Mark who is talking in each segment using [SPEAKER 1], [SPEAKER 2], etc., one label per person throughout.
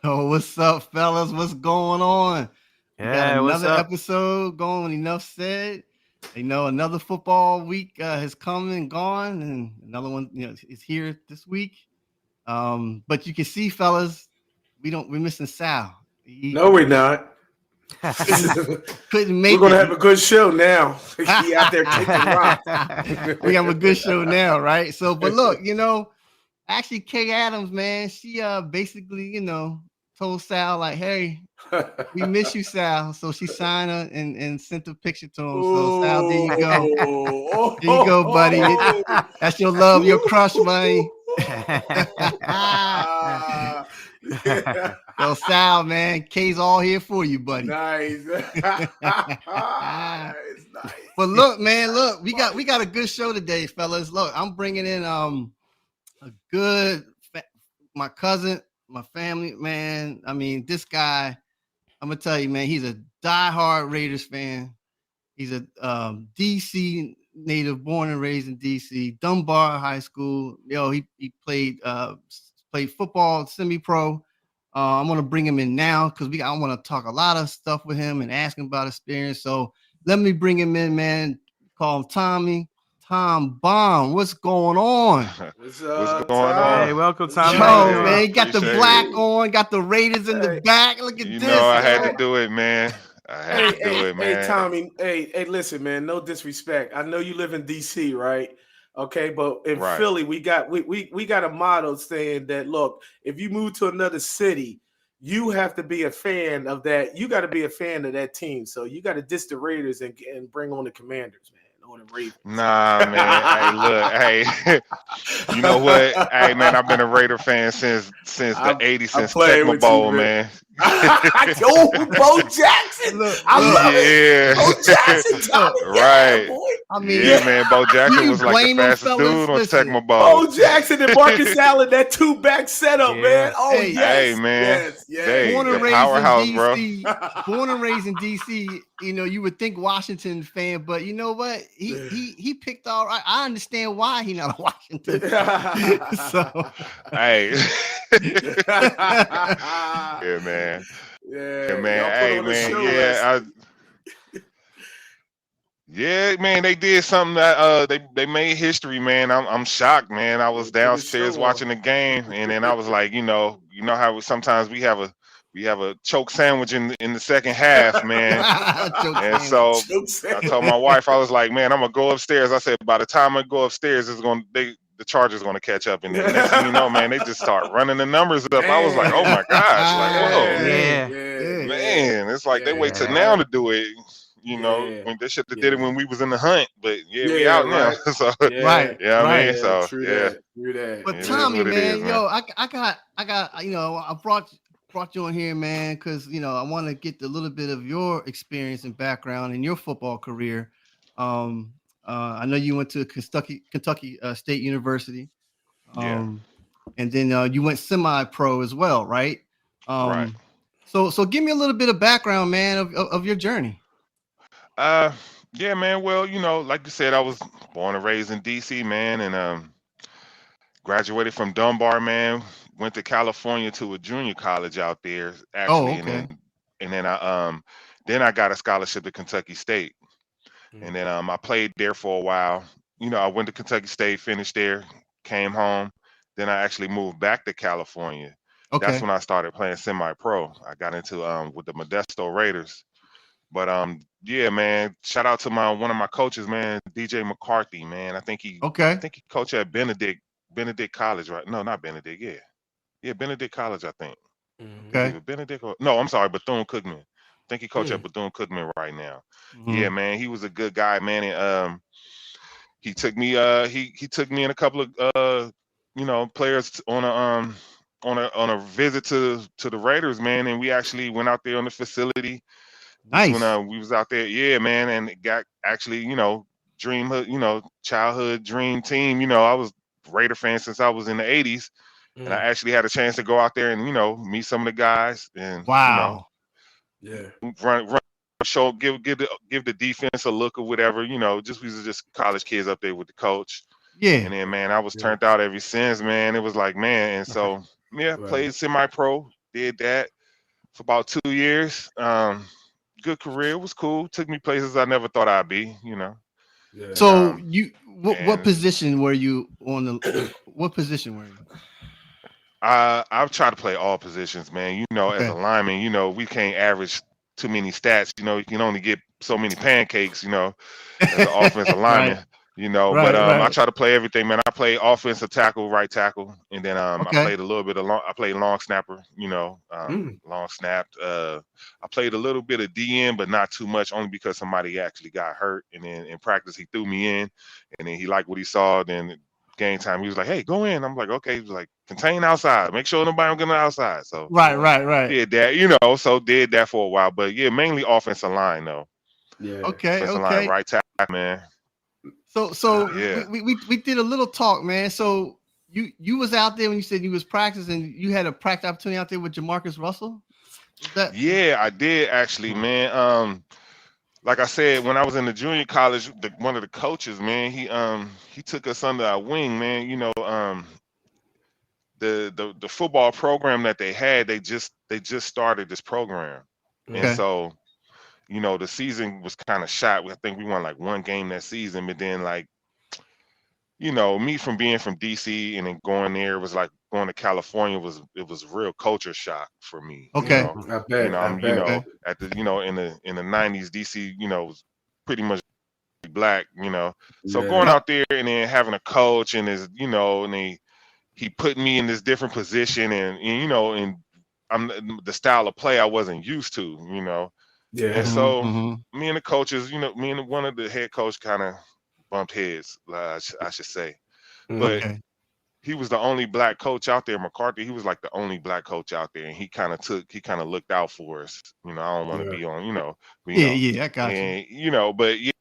[SPEAKER 1] Oh, what's up, fellas? What's going on? We got
[SPEAKER 2] Yeah, what's
[SPEAKER 1] another
[SPEAKER 2] up?
[SPEAKER 1] episode going. Enough said. Another football week has come and gone, and another one, is here this week. But you can see, fellas, we're missing Sal.
[SPEAKER 3] No, we're not.
[SPEAKER 1] Couldn't, couldn't
[SPEAKER 3] We're
[SPEAKER 1] make
[SPEAKER 3] gonna have
[SPEAKER 1] it.
[SPEAKER 3] a good show now. He out there kicking rocks.
[SPEAKER 1] We have a good show now, right? So, but look, actually, Kay Adams, man, she basically, told Sal like, "Hey, we miss you, Sal." So she signed her and sent a picture to him. So Sal, there you go. There you go, buddy. That's your love, your crush, buddy. So Sal, man, Kay's all here for you, buddy.
[SPEAKER 3] Nice. It's nice.
[SPEAKER 1] But look, man, we got a good show today, fellas. Look, I'm bringing in my cousin, my family, man. I mean, this guy, I'm gonna tell you, man, he's a diehard Raiders fan. He's a DC native, born and raised in DC, Dunbar High School. He played football, semi-pro. I'm gonna bring him in now because I want to talk a lot of stuff with him and ask him about experience. So let me bring him in, man. Call him Tommy. Tom Bomb, what's going on?
[SPEAKER 3] What's
[SPEAKER 4] going on?
[SPEAKER 2] Hey, welcome, Tommy.
[SPEAKER 1] Yo, man, you got the black on, got the Raiders in the back. Look at this.
[SPEAKER 4] I had to do it, man.
[SPEAKER 3] Hey, Tommy. Hey, listen, man. No disrespect. I know you live in DC, right? Okay, but in Philly, we got a motto saying that, look, if you move to another city, you have to be a fan of that. You got to be a fan of that team. So you got to diss the Raiders and bring on the Commanders, man. On the Ravens.
[SPEAKER 4] Nah, man. Hey, you know what? Hey, man, I've been a Raider fan since the '80s, since Tecmo Bowl, man.
[SPEAKER 3] Yo, Bo Jackson. I love it. Bo Jackson, Tommy.
[SPEAKER 4] Right.
[SPEAKER 3] Boy.
[SPEAKER 1] I mean,
[SPEAKER 4] man, Bo Jackson was like the fastest dude on Tecmo Bowl.
[SPEAKER 3] Bo Jackson and Marcus Allen, that two-back setup, man. Oh, yes.
[SPEAKER 4] Hey, man.
[SPEAKER 3] Yes.
[SPEAKER 4] Hey,
[SPEAKER 1] born and
[SPEAKER 4] the
[SPEAKER 1] raised
[SPEAKER 4] powerhouse,
[SPEAKER 1] in DC, born and raised in DC, you would think Washington fan, but you know what? He picked all right. I understand why he's not a Washington fan. So,
[SPEAKER 4] hey. Yeah, man.
[SPEAKER 3] Yeah,
[SPEAKER 4] man. Hey, man. Yeah, man, they did something that they made history, man. I'm shocked, man. I was downstairs watching the game, and then I was like, you know how sometimes we have a choke sandwich in the second half, man. And so I told my wife, I was like, man, I'm gonna go upstairs. I said, by the time I go upstairs, the Chargers gonna catch up, and then next thing you know, man, they just start running the numbers up. I was like, oh my gosh, like whoa, man, it's like they wait till now to do it. When they should have did it when we was in the hunt, but we out now. So
[SPEAKER 1] right.
[SPEAKER 4] Yeah, I mean, so
[SPEAKER 3] true that.
[SPEAKER 1] But Tommy, man, I got, I brought you on here, man, because I want to get a little bit of your experience and background in your football career. I know you went to Kentucky State University, and then you went semi-pro as well, right?
[SPEAKER 4] Right.
[SPEAKER 1] So give me a little bit of background, man, of your journey.
[SPEAKER 4] Yeah, man. Well, like you said, I was born and raised in DC, man, and graduated from Dunbar, man. Went to California to a junior college out there, actually, and then I got a scholarship to Kentucky State, and then I played there for a while. I went to Kentucky State, finished there, came home. Then I actually moved back to California.
[SPEAKER 1] Okay.
[SPEAKER 4] That's when I started playing semi-pro. I got into with the Modesto Raiders. But yeah, man. Shout out to one of my coaches, man, DJ McCarthy, man. I think he coached at Benedict College, right? No, not Benedict. Yeah, Benedict College, I think.
[SPEAKER 1] Okay.
[SPEAKER 4] Benedict? No, I'm sorry, Bethune-Cookman. I think he coached at Bethune-Cookman right now. Yeah, man. He was a good guy, man. And he took me. He took me and a couple of players on a visit to the Raiders, man. And we actually went out there on the facility.
[SPEAKER 1] Nice.
[SPEAKER 4] When we was out there, yeah, man, and it got actually, dreamhood, childhood dream team. I was a Raider fan since I was in the '80s, and I actually had a chance to go out there and meet some of the guys and
[SPEAKER 1] wow,
[SPEAKER 4] run show, give the defense a look or whatever. We was just college kids up there with the coach.
[SPEAKER 1] Yeah,
[SPEAKER 4] and then man, I was turned out ever since, man. It was like, man, and so played semi-pro. did that for about 2 years. Good career. It was cool. Took me places I never thought I'd be,
[SPEAKER 3] Yeah.
[SPEAKER 1] So
[SPEAKER 4] And,
[SPEAKER 1] what position were you on the? What position were you?
[SPEAKER 4] I've tried to play all positions, man. As a
[SPEAKER 1] Okay.
[SPEAKER 4] lineman, we can't average too many stats. You can only get so many pancakes, as an offensive
[SPEAKER 1] Right.
[SPEAKER 4] lineman. But I
[SPEAKER 1] Right.
[SPEAKER 4] try to play everything, man. I play offensive tackle, right tackle, and then I
[SPEAKER 1] Okay.
[SPEAKER 4] played a little bit of I played long snapper, long snapped. I played a little bit of DN, but not too much, only because somebody actually got hurt, and then in practice he threw me in, and then he liked what he saw. Then game time, he was like, "Hey, go in." I'm like, "Okay." He was like, "Contain outside, make sure nobody don't get outside." So
[SPEAKER 1] Right.
[SPEAKER 4] did that, so did that for a while, but yeah, mainly offensive line though.
[SPEAKER 3] Yeah.
[SPEAKER 4] Offensive line, right tackle, man.
[SPEAKER 1] So
[SPEAKER 4] Yeah.
[SPEAKER 1] we did a little talk, man. So you was out there when you said you was practicing. You had a practice opportunity out there with Jamarcus Russell. Was that?
[SPEAKER 4] Yeah, I did actually, man. Like I said, when I was in the junior college, one of the coaches, man, he took us under our wing, man. The football program that they had, they just started this program, and
[SPEAKER 1] Okay.
[SPEAKER 4] so the season was kind of shot. I think we won like one game that season, but then like me from being from DC and then going there was like going to California was real culture shock for me.
[SPEAKER 1] Okay.
[SPEAKER 3] I bet.
[SPEAKER 4] I'm
[SPEAKER 1] Okay.
[SPEAKER 4] at the in the 90s DC was pretty much black, so
[SPEAKER 3] Yeah.
[SPEAKER 4] going out there and then having a coach and and he put me in this different position and I'm the style of play I wasn't used to,
[SPEAKER 3] Yeah.
[SPEAKER 4] and so
[SPEAKER 1] Mm-hmm.
[SPEAKER 4] me and the coaches, me and one of the head coach kind of bumped heads, I should say. But
[SPEAKER 1] Okay.
[SPEAKER 4] he was the only black coach out there. McCarthy, he was like the only black coach out there, and he kind of looked out for us. I don't want to
[SPEAKER 3] Yeah.
[SPEAKER 4] be on,
[SPEAKER 1] Yeah. I got you.
[SPEAKER 4] and but yeah,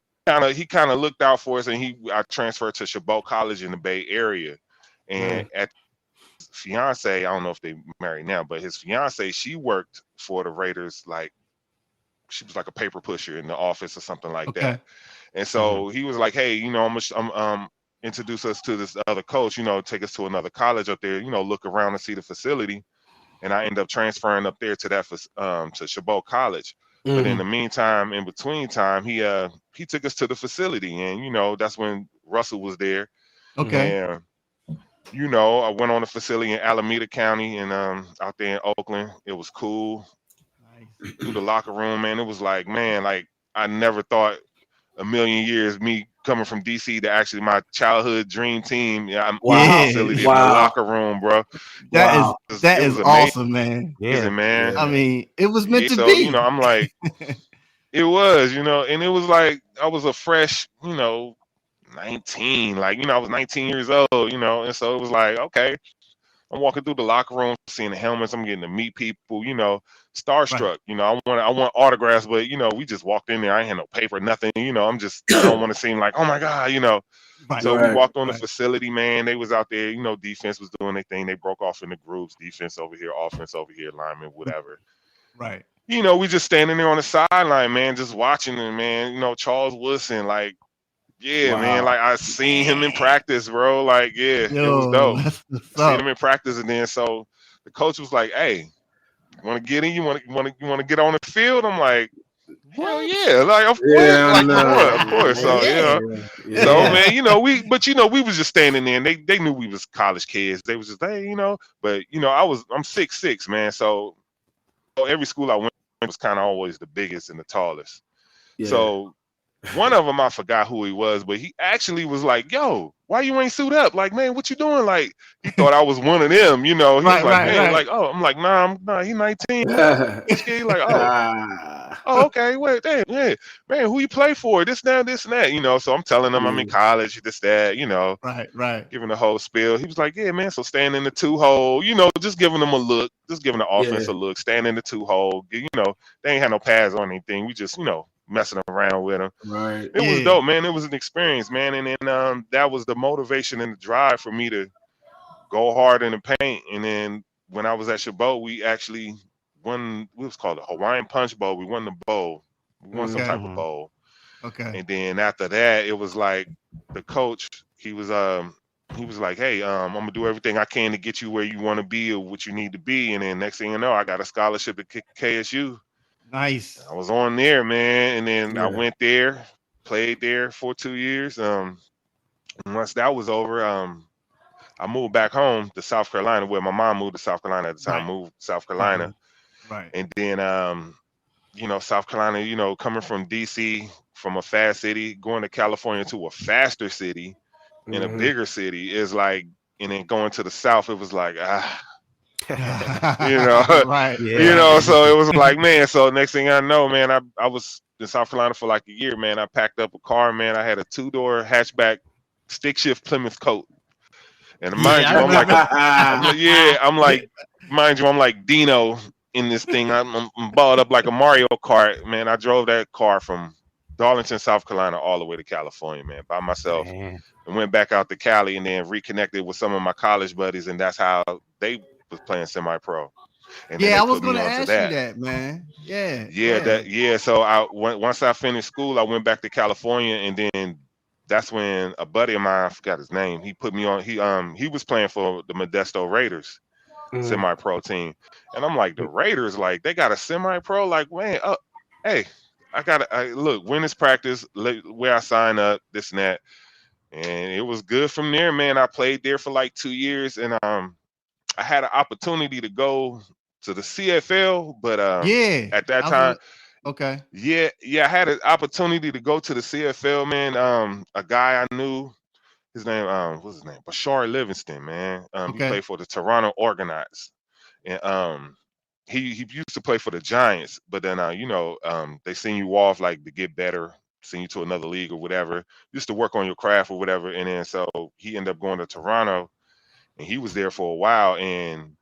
[SPEAKER 4] he kind of looked out for us, and I transferred to Chabot College in the Bay Area, and at his fiance, I don't know if they married now, but his fiance, she worked for the Raiders, like she was like a paper pusher in the office or something like
[SPEAKER 1] Okay.
[SPEAKER 4] that. And so he was like, "Hey, I'm introduce us to this other coach. Take us to another college up there. Look around and see the facility." And I ended up transferring up there to to Chabot College. But in the meantime, in between time, he took us to the facility, and that's when Russell was there.
[SPEAKER 1] Okay.
[SPEAKER 4] And I went on a facility in Alameda County and out there in Oakland. It was cool.
[SPEAKER 1] Nice.
[SPEAKER 4] Through the locker room, man, it was like, man, like I never thought a million years me coming from DC to actually my childhood dream team. Yeah, I'm in the
[SPEAKER 1] Yeah.
[SPEAKER 4] facility in the locker room, bro.
[SPEAKER 1] That
[SPEAKER 4] It
[SPEAKER 1] is
[SPEAKER 4] was
[SPEAKER 1] awesome, man.
[SPEAKER 4] amazing, man.
[SPEAKER 1] I mean, it was meant
[SPEAKER 4] Yeah,
[SPEAKER 1] to
[SPEAKER 4] so
[SPEAKER 1] be.
[SPEAKER 4] I'm like, it was, and it was like I was a fresh, 19, like I was 19 years old, and so it was like, okay, I'm walking through the locker room, seeing the helmets. I'm getting to meet people,
[SPEAKER 1] Right.
[SPEAKER 4] starstruck. I want autographs, but we just walked in there. I ain't had no paper, nothing. I don't want to seem like, oh my god.
[SPEAKER 1] Right.
[SPEAKER 4] So we walked on the
[SPEAKER 1] Right.
[SPEAKER 4] facility, man. They was out there, defense was doing their thing. They broke off into groups, defense over here, offense over here, lineman, whatever.
[SPEAKER 1] Right.
[SPEAKER 4] We just standing there on the sideline, man, just watching them, man. Charles Woodson, like, yeah, man, like I seen him in practice, bro. Like, yeah, it was
[SPEAKER 1] Yo,
[SPEAKER 4] dope.
[SPEAKER 1] that's what's
[SPEAKER 4] I seen
[SPEAKER 1] up.
[SPEAKER 4] him in practice, and then so the coach was like, "Hey, you want to get in? You want to get on the field?" I'm like, "Hell
[SPEAKER 1] What?
[SPEAKER 4] yeah! Like, of course,
[SPEAKER 3] Yeah.
[SPEAKER 4] like, come on, of course." So
[SPEAKER 1] Yeah.
[SPEAKER 4] so man, we was just standing there, and they knew we was college kids. They was just, hey, but I'm 6'6", man. So every school I went was kind of always the biggest and the tallest.
[SPEAKER 3] Yeah.
[SPEAKER 4] So one of them, I forgot who he was, but he actually was like, "Yo, why you ain't suit up? Like, man, what you doing?" Like, he thought I was one of them, He was like, "Man, like, oh," I'm like, "Nah, he 19." He like, "Oh, okay, wait, damn, yeah, man, who you play for? This, that, this, and that." So I'm telling him I'm in college, this, that,
[SPEAKER 1] Right.
[SPEAKER 4] giving the whole spiel. He was like, "Yeah, man, so stand in the 2-hole, just giving them a look, just giving the offense a look, stand in the 2-hole. They ain't had no pads on anything. We just, messing around with them."
[SPEAKER 3] Right.
[SPEAKER 4] It was dope, man. It was an experience, man. And then that was the motivation and the drive for me to go hard in the paint. And then when I was at Chabot, we actually won. What was called a Hawaiian Punch Bowl. We won the bowl. We won some
[SPEAKER 1] Okay.
[SPEAKER 4] type of bowl.
[SPEAKER 1] Okay.
[SPEAKER 4] And then after that, it was like the coach. He was he was like, "Hey, I'm gonna do everything I can to get you where you want to be or what you need to be." And then next thing you know, I got a scholarship at KSU.
[SPEAKER 1] Nice.
[SPEAKER 4] I was on there, man, and then I
[SPEAKER 3] Yeah.
[SPEAKER 4] went there, played there for 2 years. And once that was over, I moved back home to South Carolina, where my mom moved to South Carolina at the time.
[SPEAKER 1] Right.
[SPEAKER 4] Moved to South
[SPEAKER 1] Uh-huh.
[SPEAKER 4] Carolina,
[SPEAKER 1] Right.
[SPEAKER 4] and then South Carolina, coming from DC, from a fast city, going to California to a faster city in a bigger city is like, and then going to the South, it was like you know,
[SPEAKER 1] Right.
[SPEAKER 3] Yeah.
[SPEAKER 4] So it was like, man. So next thing I know, man, I was in South Carolina for like a year, man. I packed up a car, man. I had a 2-door hatchback stick shift Plymouth Coat, and mind
[SPEAKER 1] Yeah, I
[SPEAKER 4] you,
[SPEAKER 1] remember.
[SPEAKER 4] I'm like, mind you, I'm like Dino in this thing. I'm balled up like a Mario Kart, man. I drove that car from Darlington, South Carolina, all the way to California, man, by myself, and went back out to Cali, and then reconnected with some of my college buddies, and that's how they was playing semi-pro, and then
[SPEAKER 1] Yeah,
[SPEAKER 4] they
[SPEAKER 1] I was
[SPEAKER 4] put me
[SPEAKER 1] gonna
[SPEAKER 4] onto
[SPEAKER 1] ask you
[SPEAKER 4] that.
[SPEAKER 1] that, man. Yeah,
[SPEAKER 4] Yeah,
[SPEAKER 1] yeah.
[SPEAKER 4] So once I finished school, I went back to California, and then that's when a buddy of mine, I forgot his name, he put me on. He was playing for the Modesto Raiders semi-pro team, and I'm like, the Raiders, like, they got a semi-pro, like, man, hey, I look, when it's practice, where I sign up, this and that, and it was good from there, man. I played there for like 2 years, and I had an opportunity to go to the CFL, but
[SPEAKER 1] Yeah.
[SPEAKER 4] at that
[SPEAKER 1] I was
[SPEAKER 4] time,
[SPEAKER 1] gonna okay.
[SPEAKER 4] yeah, I had an opportunity to go to the CFL, man. A guy I knew, his name, what's his name? Bashar Livingston, man. He
[SPEAKER 1] Okay.
[SPEAKER 4] played for the Toronto Argonauts, and he used to play for the Giants, but then they send you off like to get better, send you to another league or whatever, just to work on your craft or whatever. And then so he ended up going to Toronto, and he was there for a while, and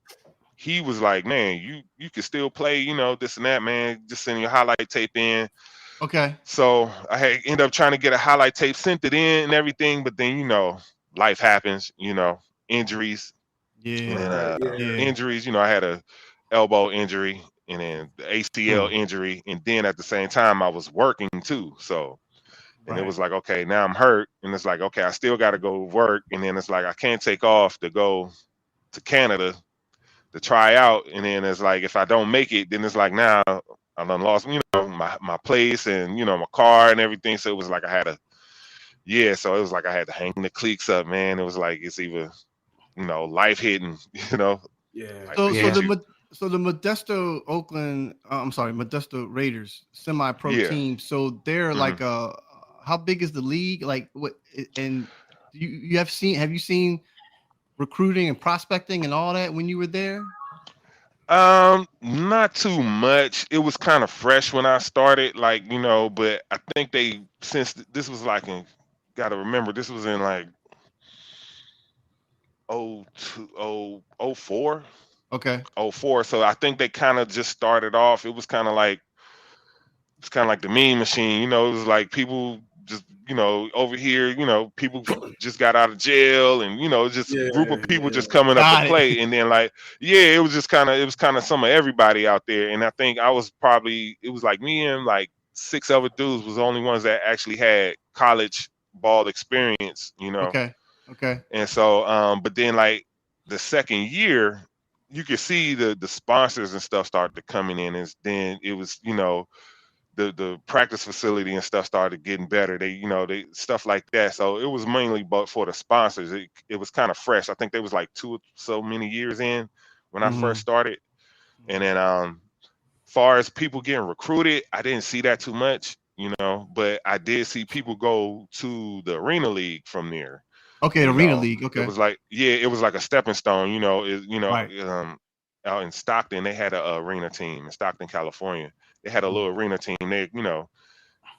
[SPEAKER 4] he was like, man, you can still play, this and that, man. Just send your highlight tape in.
[SPEAKER 1] Okay.
[SPEAKER 4] So I had ended up trying to get a highlight tape, sent it in and everything, but then life happens, injuries, and
[SPEAKER 1] Yeah.
[SPEAKER 4] then
[SPEAKER 1] Yeah.
[SPEAKER 4] injuries. I had a elbow injury, and then the ACL injury, and then at the same time I was working too. So, and it
[SPEAKER 1] Right.
[SPEAKER 4] was like, okay, now I'm hurt, and it's like, okay, I still got to go work, and then it's like I can't take off to go to Canada to try out, and then it's like if I don't make it, then it's like now I done lost, my place and my car and everything. So it was like I had so it was like I had to hang the cleats up, man. It was like it's either life hitting,
[SPEAKER 3] Yeah.
[SPEAKER 4] I
[SPEAKER 1] So
[SPEAKER 4] appreciate you.
[SPEAKER 1] the Modesto Oakland, I'm sorry, Modesto Raiders semi-pro
[SPEAKER 4] Yeah.
[SPEAKER 1] team. So they're
[SPEAKER 4] hmm
[SPEAKER 1] like how big is the league? Like what? And have you seen recruiting and prospecting and all that when you were there?
[SPEAKER 4] Not too much. It was kind of fresh when I started, like, but I think since this was like gotta remember, this was in like 04.
[SPEAKER 1] Okay.
[SPEAKER 4] 04. So I think they kind of just started off. It was kind of like the Mean Machine. It was like people just over here. People just got out of jail, and just a group of people just coming up to
[SPEAKER 1] Got
[SPEAKER 4] play.
[SPEAKER 1] it.
[SPEAKER 4] And then like it was kind of some of everybody out there. And I think it was like me and like 6 other dudes was the only ones that actually had college ball experience.
[SPEAKER 1] Okay. Okay.
[SPEAKER 4] And so, but then like the second year, you could see the sponsors and stuff started coming in, and then it was the practice facility and stuff started getting better. They stuff like that. So it was mainly but for the sponsors. It was kind of fresh. I think they was like 2 so many years in when I first started, and then far as people getting recruited, I didn't see that too much, but I did see people go to the Arena League from there.
[SPEAKER 1] Okay. The Arena League.
[SPEAKER 4] It
[SPEAKER 1] Okay.
[SPEAKER 4] was like, it was like a stepping stone,
[SPEAKER 1] Right.
[SPEAKER 4] out in Stockton, they had a arena team in Stockton, California. They had a little arena team. And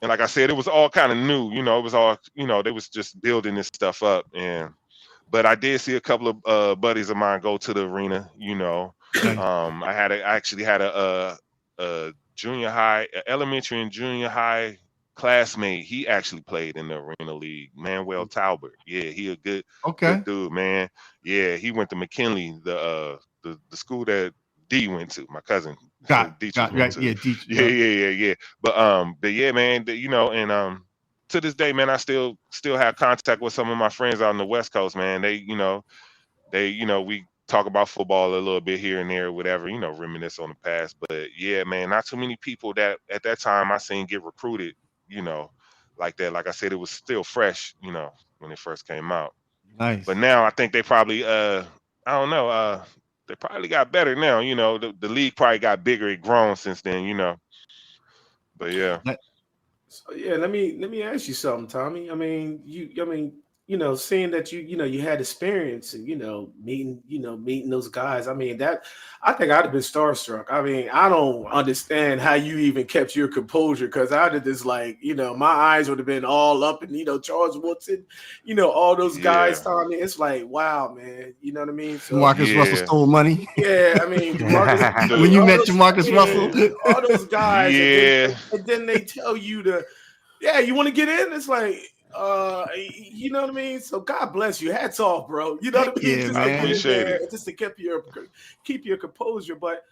[SPEAKER 4] like I said, it was all kind of new, it was all, they was just building this stuff up. But I did see a couple of buddies of mine go to the arena,
[SPEAKER 1] Okay.
[SPEAKER 4] I actually had a junior high, elementary and junior high classmate. He actually played in the Arena League. Manuel Talbot. Yeah, he a good
[SPEAKER 1] Okay.
[SPEAKER 4] dude, man. Yeah, he went to McKinley, the school that D went to. My cousin
[SPEAKER 1] Got
[SPEAKER 4] Deatrius went
[SPEAKER 1] right.
[SPEAKER 4] to.
[SPEAKER 1] Yeah.
[SPEAKER 4] Yeah. But yeah, man. And to this day, man, I still have contact with some of my friends out on the West Coast, man. We talk about football a little bit here and there, whatever, reminisce on the past. But yeah, man, not too many people that at that time I seen get recruited, like that. Like I said, it was still fresh, when it first came out.
[SPEAKER 1] Nice.
[SPEAKER 4] But now I think they probably, I don't know, they probably got better now. The league probably got bigger, it grown since then, But yeah.
[SPEAKER 3] So yeah, let me ask you something, Tommy. I mean, seeing that you had experience and meeting those guys. I mean, I think I'd have been starstruck. I mean, I don't understand how you even kept your composure, because I'd have just my eyes would have been all up, and Charles Woodson, all those guys, Tommy. It's like, wow, man. You know what I mean? So
[SPEAKER 1] Marcus Russell stole money.
[SPEAKER 3] Yeah, I mean,
[SPEAKER 1] when you met Jamarcus Russell,
[SPEAKER 3] all those guys,
[SPEAKER 4] yeah,
[SPEAKER 3] and then they tell you you want to get in. It's like, you know what I mean? So God bless you. Hats off, bro. You know what I mean?
[SPEAKER 1] Yeah,
[SPEAKER 3] just
[SPEAKER 1] man.
[SPEAKER 4] I appreciate it.
[SPEAKER 3] Just to keep your composure. But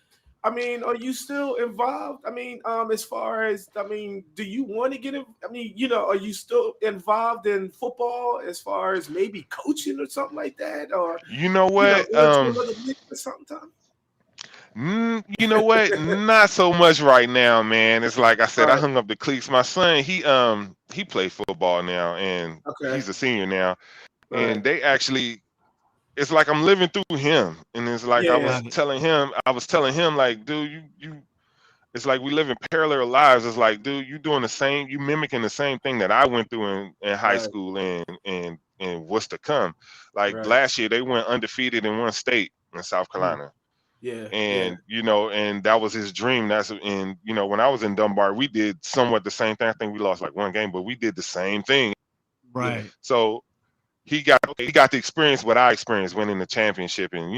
[SPEAKER 3] I mean, are you still involved? I mean, as far as do you want to get in? I mean, are you still involved in football as far as maybe coaching or something like that? Or
[SPEAKER 4] you know what?
[SPEAKER 3] Or something?
[SPEAKER 4] You know what? Not so much right now, man. It's like I said, I hung up the cleats. My son, he played football now, and he's a senior now. And they actually, it's like I'm living through him. And it's like I was telling him, like, dude, it's like we live in parallel lives. It's like, dude, you mimicking the same thing that I went through in high school and what's to come. Like last year, they went undefeated in one state in South Carolina.
[SPEAKER 3] Yeah.
[SPEAKER 4] And and that was his dream. When I was in Dunbar, we did somewhat the same thing. I think we lost like one game, but we did the same thing.
[SPEAKER 1] Right.
[SPEAKER 4] So he got the experience what I experienced, winning the championship and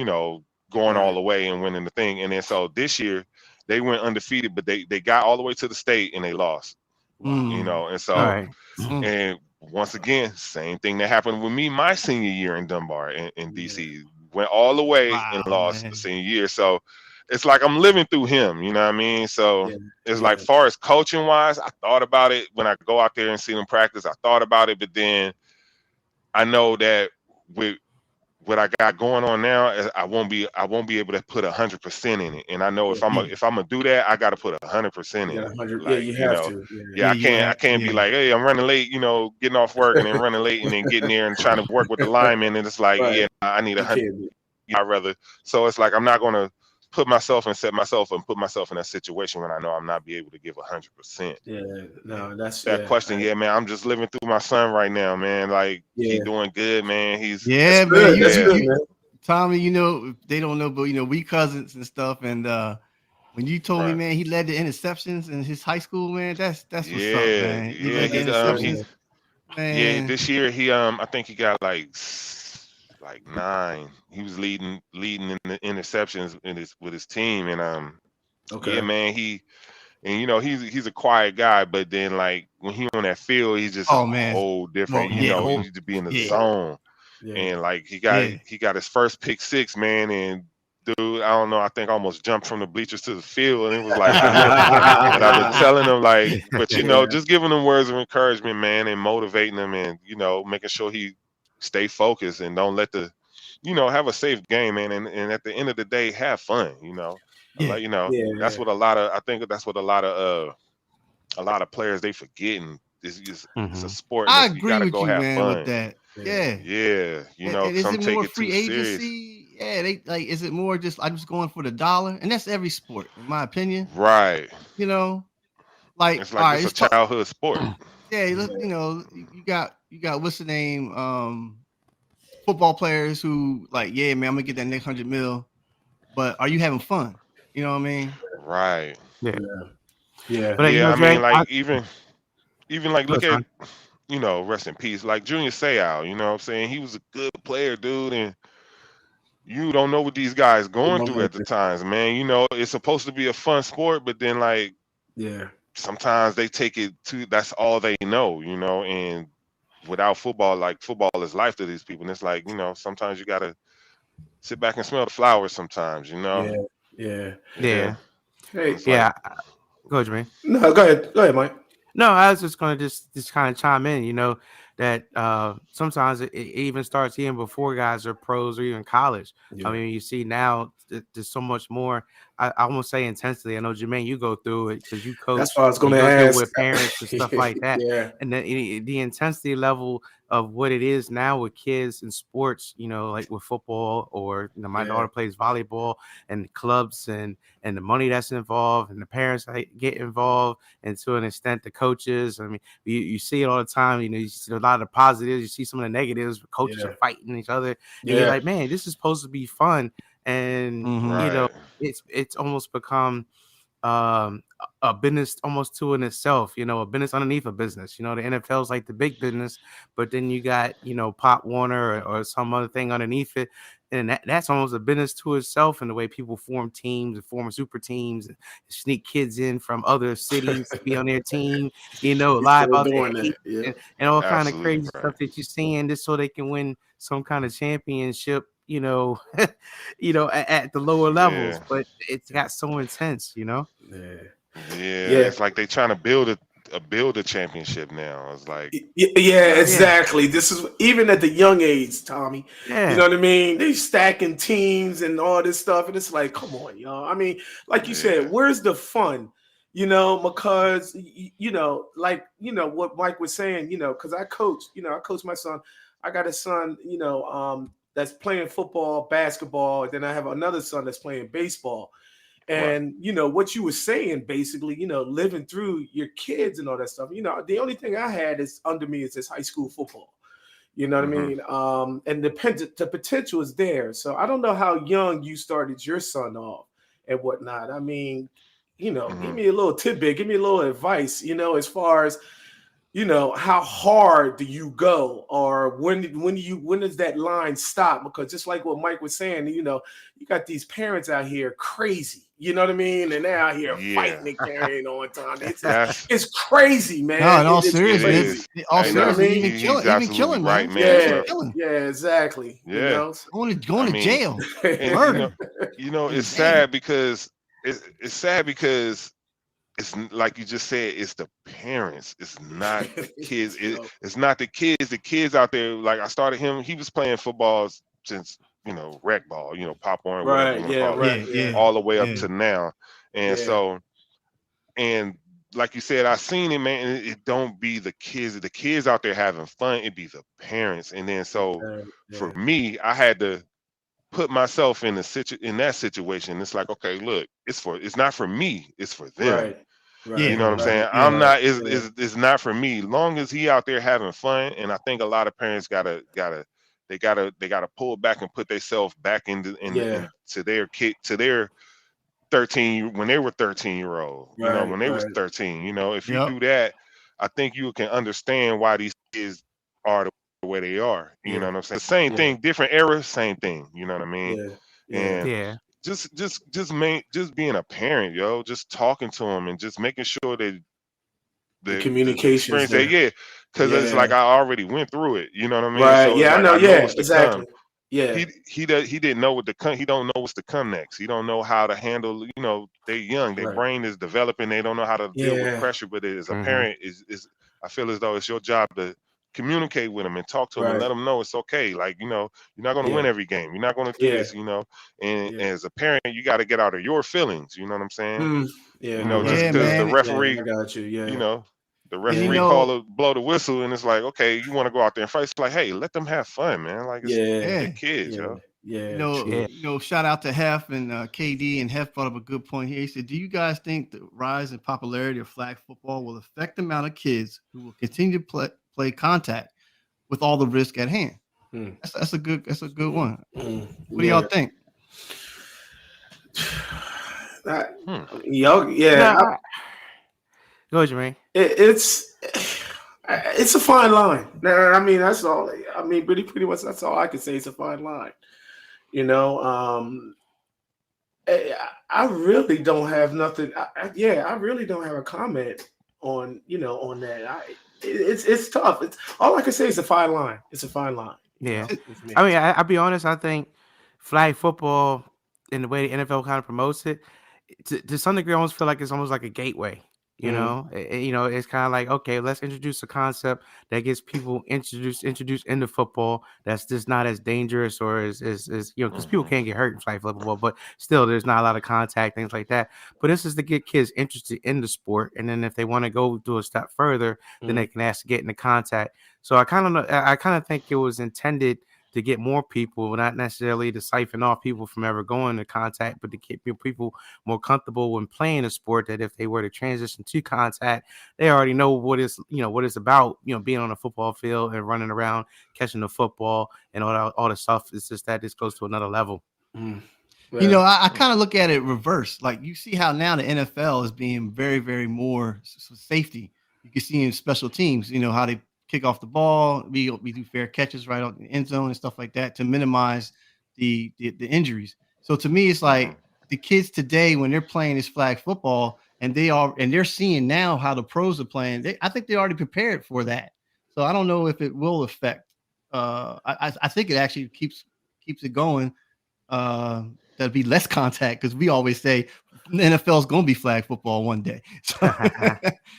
[SPEAKER 4] going all the way and winning the thing. And then so this year they went undefeated, but they got all the way to the state and they lost. And so and once again, same thing that happened with me my senior year in Dunbar in DC. Went all the way and lost the senior year. So it's like I'm living through him, you know what I mean? So it's like, far as coaching wise, I thought about it when I go out there and see them practice. I thought about it, but then I know that with what I got going on now, I won't be able to put 100% in it. And I know if I'm gonna do that, I got to put 100% in it. Like,
[SPEAKER 3] you have to.
[SPEAKER 4] I can't be like, hey, I'm running late, getting off work and then running late and then getting there and trying to work with the linemen, and it's like, I need 100. I'd rather. So it's like I'm not gonna put myself and set myself and put myself in that situation when I know I'm not be able to give 100%.
[SPEAKER 3] Yeah, no, that's
[SPEAKER 4] that question. Yeah, man, I'm just living through my son right now, man. Like he's doing good, man. He's
[SPEAKER 1] man. Good, Tommy, they don't know, but we cousins and stuff. And when you told me, man, he led the interceptions in his high school, man, that's what's up, man.
[SPEAKER 4] This year he I think he got like 9. He was leading in the interceptions with his team, and yeah, man, he's a quiet guy, but then like when he on that field, he's just a whole different. He needs to be in the zone, and like he got his first pick 6, man, and dude, I don't know, I think I almost jumped from the bleachers to the field, and it was like, and I've been telling him like, but just giving him words of encouragement, man, and motivating him, and making sure he stay focused and don't let have a safe game, man, and at the end of the day, have fun, that's what I think that's what a lot of players they forgetting. It's a sport.
[SPEAKER 1] I agree with you, man, with that.
[SPEAKER 4] Some take it
[SPEAKER 1] free
[SPEAKER 4] too
[SPEAKER 1] agency.
[SPEAKER 4] serious.
[SPEAKER 1] They like, is it more just I'm just going for the dollar? And that's every sport, in my opinion.
[SPEAKER 4] Right.
[SPEAKER 1] Like
[SPEAKER 4] it's like it's a childhood sport.
[SPEAKER 1] Yeah, you got what's the name? Football players who like, yeah, man, I'm gonna get that next 100 mil, but are you having fun? You know what I mean?
[SPEAKER 4] Right.
[SPEAKER 3] Yeah.
[SPEAKER 4] But I mean, like even like look at rest in peace, like Junior Seau. You know what I'm saying? He was a good player, dude, and you don't know what these guys going through at the times, man. It's supposed to be a fun sport, but then like sometimes they take it to that's all they know, and without football, like football is life to these people. And it's like, sometimes you gotta sit back and smell the flowers sometimes,
[SPEAKER 3] Yeah.
[SPEAKER 2] Hey,
[SPEAKER 3] Go
[SPEAKER 2] ahead, Jermaine.
[SPEAKER 3] No, go ahead, Mike.
[SPEAKER 2] No, I was just gonna just kind of chime in. That sometimes it even starts even before guys are pros or even college.
[SPEAKER 3] Yeah.
[SPEAKER 2] I mean, you see now there's so much more. I won't say intensely. I know Jermaine, you go through it because you coach.
[SPEAKER 3] That's what I was going
[SPEAKER 2] you
[SPEAKER 3] to
[SPEAKER 2] go through it
[SPEAKER 3] ask.
[SPEAKER 2] with parents and stuff like that.
[SPEAKER 3] Yeah.
[SPEAKER 2] And the intensity level of what it is now with kids in sports, like with football or my daughter plays volleyball and the clubs and the money that's involved and the parents that get involved and to an extent the coaches. I mean, you see it all the time. You see a lot of the positives, you see some of the negatives. Coaches are fighting each other, and you're like, man, this is supposed to be fun. And it's almost become a business almost to in itself, a business underneath a business. The NFL is like the big business, but then you got, Pop Warner or some other thing underneath it. And that's almost a business to itself in the way people form teams and form super teams and sneak kids in from other cities to be on their team, lie about their age and all kind of crazy stuff that you're seeing just so they can win some kind of championship, at the lower levels, but it's got so intense,
[SPEAKER 4] Yeah, it's like they trying to build a championship now. It's like
[SPEAKER 3] exactly. This is even at the young age, Tommy.
[SPEAKER 2] Yeah.
[SPEAKER 3] You know what I mean? They stacking teams and all this stuff, and it's like, come on, y'all. I mean, like you said, where's the fun? Because what Mike was saying, because I coach my son. I got a son, that's playing football, basketball, and then I have another son that's playing baseball. And what you were saying, basically, living through your kids and all that stuff. The only thing I had is under me is this high school football. You know what I mean? And the potential is there. So I don't know how young you started your son off and whatnot. I mean, give me a little tidbit, give me a little advice, as far as how hard do you go, or when does that line stop? Because just like what Mike was saying, you got these parents out here crazy, you know what I mean, and they're out here fighting and carrying on. Time it's crazy, man.
[SPEAKER 1] No, in all seriousness, even killing,
[SPEAKER 4] right,
[SPEAKER 1] man.
[SPEAKER 3] Yeah, exactly.
[SPEAKER 4] Yeah,
[SPEAKER 1] going to jail.
[SPEAKER 4] It's sad because it's like you just said, it's the parents. It's not the kids. It's not the kids. The kids out there, like I started him, he was playing football since, rec ball, Pop Warner, whatever you want to call it, all the way up to now. And so, and like you said, I seen it, man, it don't be the kids. The kids out there having fun, it be the parents. And then so for me, I had to put myself in that situation. It's like, okay, look, it's not for me, it's for them.
[SPEAKER 3] Right.
[SPEAKER 4] You know what I'm saying? I'm not. It's not for me. Long as he out there having fun, and I think a lot of parents gotta pull back and put themselves back into their kid, to their 13 when they were 13-year-old. When they was 13. If you do that, I think you can understand why these kids are the way they are. You know what I'm saying? Same thing, different era, same thing. You know what I mean? And just being a parent, just talking to them and just making sure that the
[SPEAKER 3] communication
[SPEAKER 4] experience, because it's like I already went through it. You know what I mean?
[SPEAKER 3] Right.
[SPEAKER 4] So
[SPEAKER 3] I know. Exactly.
[SPEAKER 4] He didn't know what he don't know what's to come next. He don't know how to handle. They're young. Their brain is developing. They don't know how to deal with pressure. But as a parent, is I feel as though it's your job to communicate with them and talk to them and let them know it's okay. Like, you're not going to win every game. You're not going to do this, and as a parent, you got to get out of your feelings. You know what I'm saying? Just because the referee,
[SPEAKER 3] I got you.
[SPEAKER 4] The referee blow the whistle, and it's like, okay, you want to go out there and fight. It's like, hey, let them have fun, man. Like, it's kids,
[SPEAKER 1] shout out to Hef and KD, and Hef brought up a good point here. He said, do you guys think the rise in popularity of flag football will affect the amount of kids who will continue to play contact with all the risk at hand? That's a good one. What do y'all think?
[SPEAKER 3] Go
[SPEAKER 2] ahead, Jermaine.
[SPEAKER 3] It's a fine line. I mean, that's all. I mean, pretty much that's all I can say. It's a fine line. I really don't have nothing. I really don't have a comment on on that. It's tough. It's all I can say is a fine line. It's a fine line.
[SPEAKER 2] Yeah, I mean, I'll be honest. I think flag football, in the way the NFL kind of promotes it, to some degree, I almost feel like it's almost like a gateway. You know, it's kind of like, okay, let's introduce a concept that gets people introduced into football. That's just not as dangerous or as because people can't get hurt in flag football, but still, there's not a lot of contact, things like that. But this is to get kids interested in the sport, and then if they want to go do a step further, then they can ask to get into contact. So I kind of think it was intended to get more people, not necessarily to siphon off people from ever going to contact, but to get people more comfortable when playing a sport, that if they were to transition to contact, they already know what it's about, being on a football field and running around, catching the football and all the stuff. It's just that this goes to another level.
[SPEAKER 1] Yeah. I kind of look at it reverse. Like, you see how now the NFL is being very, very more safety. You can see in special teams, how they kick off the ball. We do fair catches right on the end zone and stuff like that to minimize the injuries. So to me, it's like the kids today, when they're playing this flag football, and they're seeing now how the pros are playing, I think they're already prepared for that. So I don't know if it will affect. I think it actually keeps it going. That'll be less contact, because we always say the NFL is going to be flag football one day. So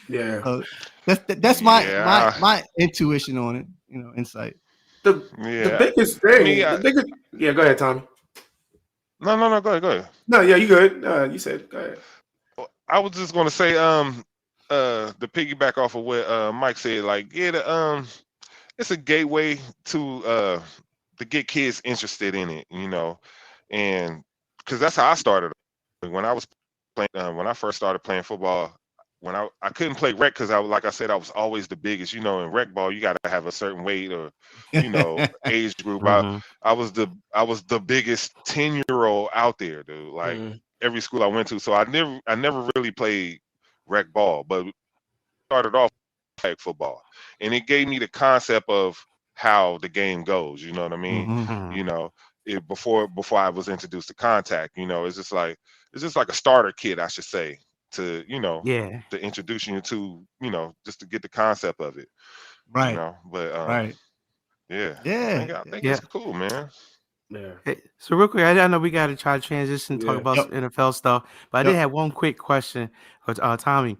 [SPEAKER 3] yeah,
[SPEAKER 1] that's my intuition on it, insight.
[SPEAKER 3] The biggest thing, yeah, go ahead, Tommy.
[SPEAKER 4] No, go ahead.
[SPEAKER 3] No, yeah, you good. You said go ahead.
[SPEAKER 4] I was just gonna say, the piggyback off of what Mike said, like, it's a gateway to get kids interested in it, and because that's how I started when I was playing. When I first started playing football, when I couldn't play rec because like I said, I was always the biggest. In rec ball, you got to have a certain weight or age group. I was the biggest 10-year-old out there, dude. Like every school I went to, so I never really played rec ball, but started off flag football, and it gave me the concept of how the game goes. You know what I mean? Before I was introduced to contact, it's just like a starter kit, I should say, to to introduce you to just to get the concept of it,
[SPEAKER 1] right?
[SPEAKER 4] But
[SPEAKER 1] right,
[SPEAKER 4] I think it's cool, man.
[SPEAKER 3] Yeah.
[SPEAKER 2] Hey, so real quick, I know we got to try to transition, talk about some NFL stuff, but I did have one quick question for Tommy.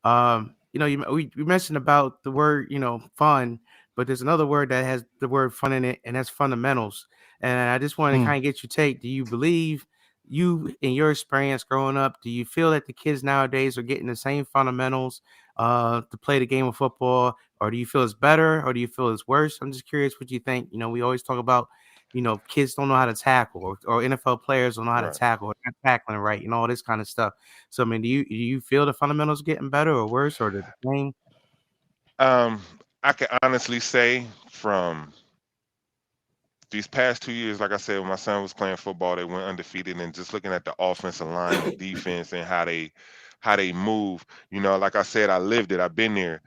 [SPEAKER 2] We mentioned about the word fun, but there's another word that has the word fun in it, and that's fundamentals. And I just wanted to kind of get your take. Do you believe, in your experience growing up, do you feel that the kids nowadays are getting the same fundamentals to play the game of football, or do you feel it's better, or do you feel it's worse? I'm just curious what you think. We always talk about, kids don't know how to tackle, or NFL players don't know how to tackle, or not tackling right, all this kind of stuff. So, I mean, do you feel the fundamentals getting better or worse, or the same?
[SPEAKER 4] I can honestly say from these past 2 years, like I said, when my son was playing football, they went undefeated, and just looking at the offensive line, the defense, and how they move. Like I said, I lived it. I've been there.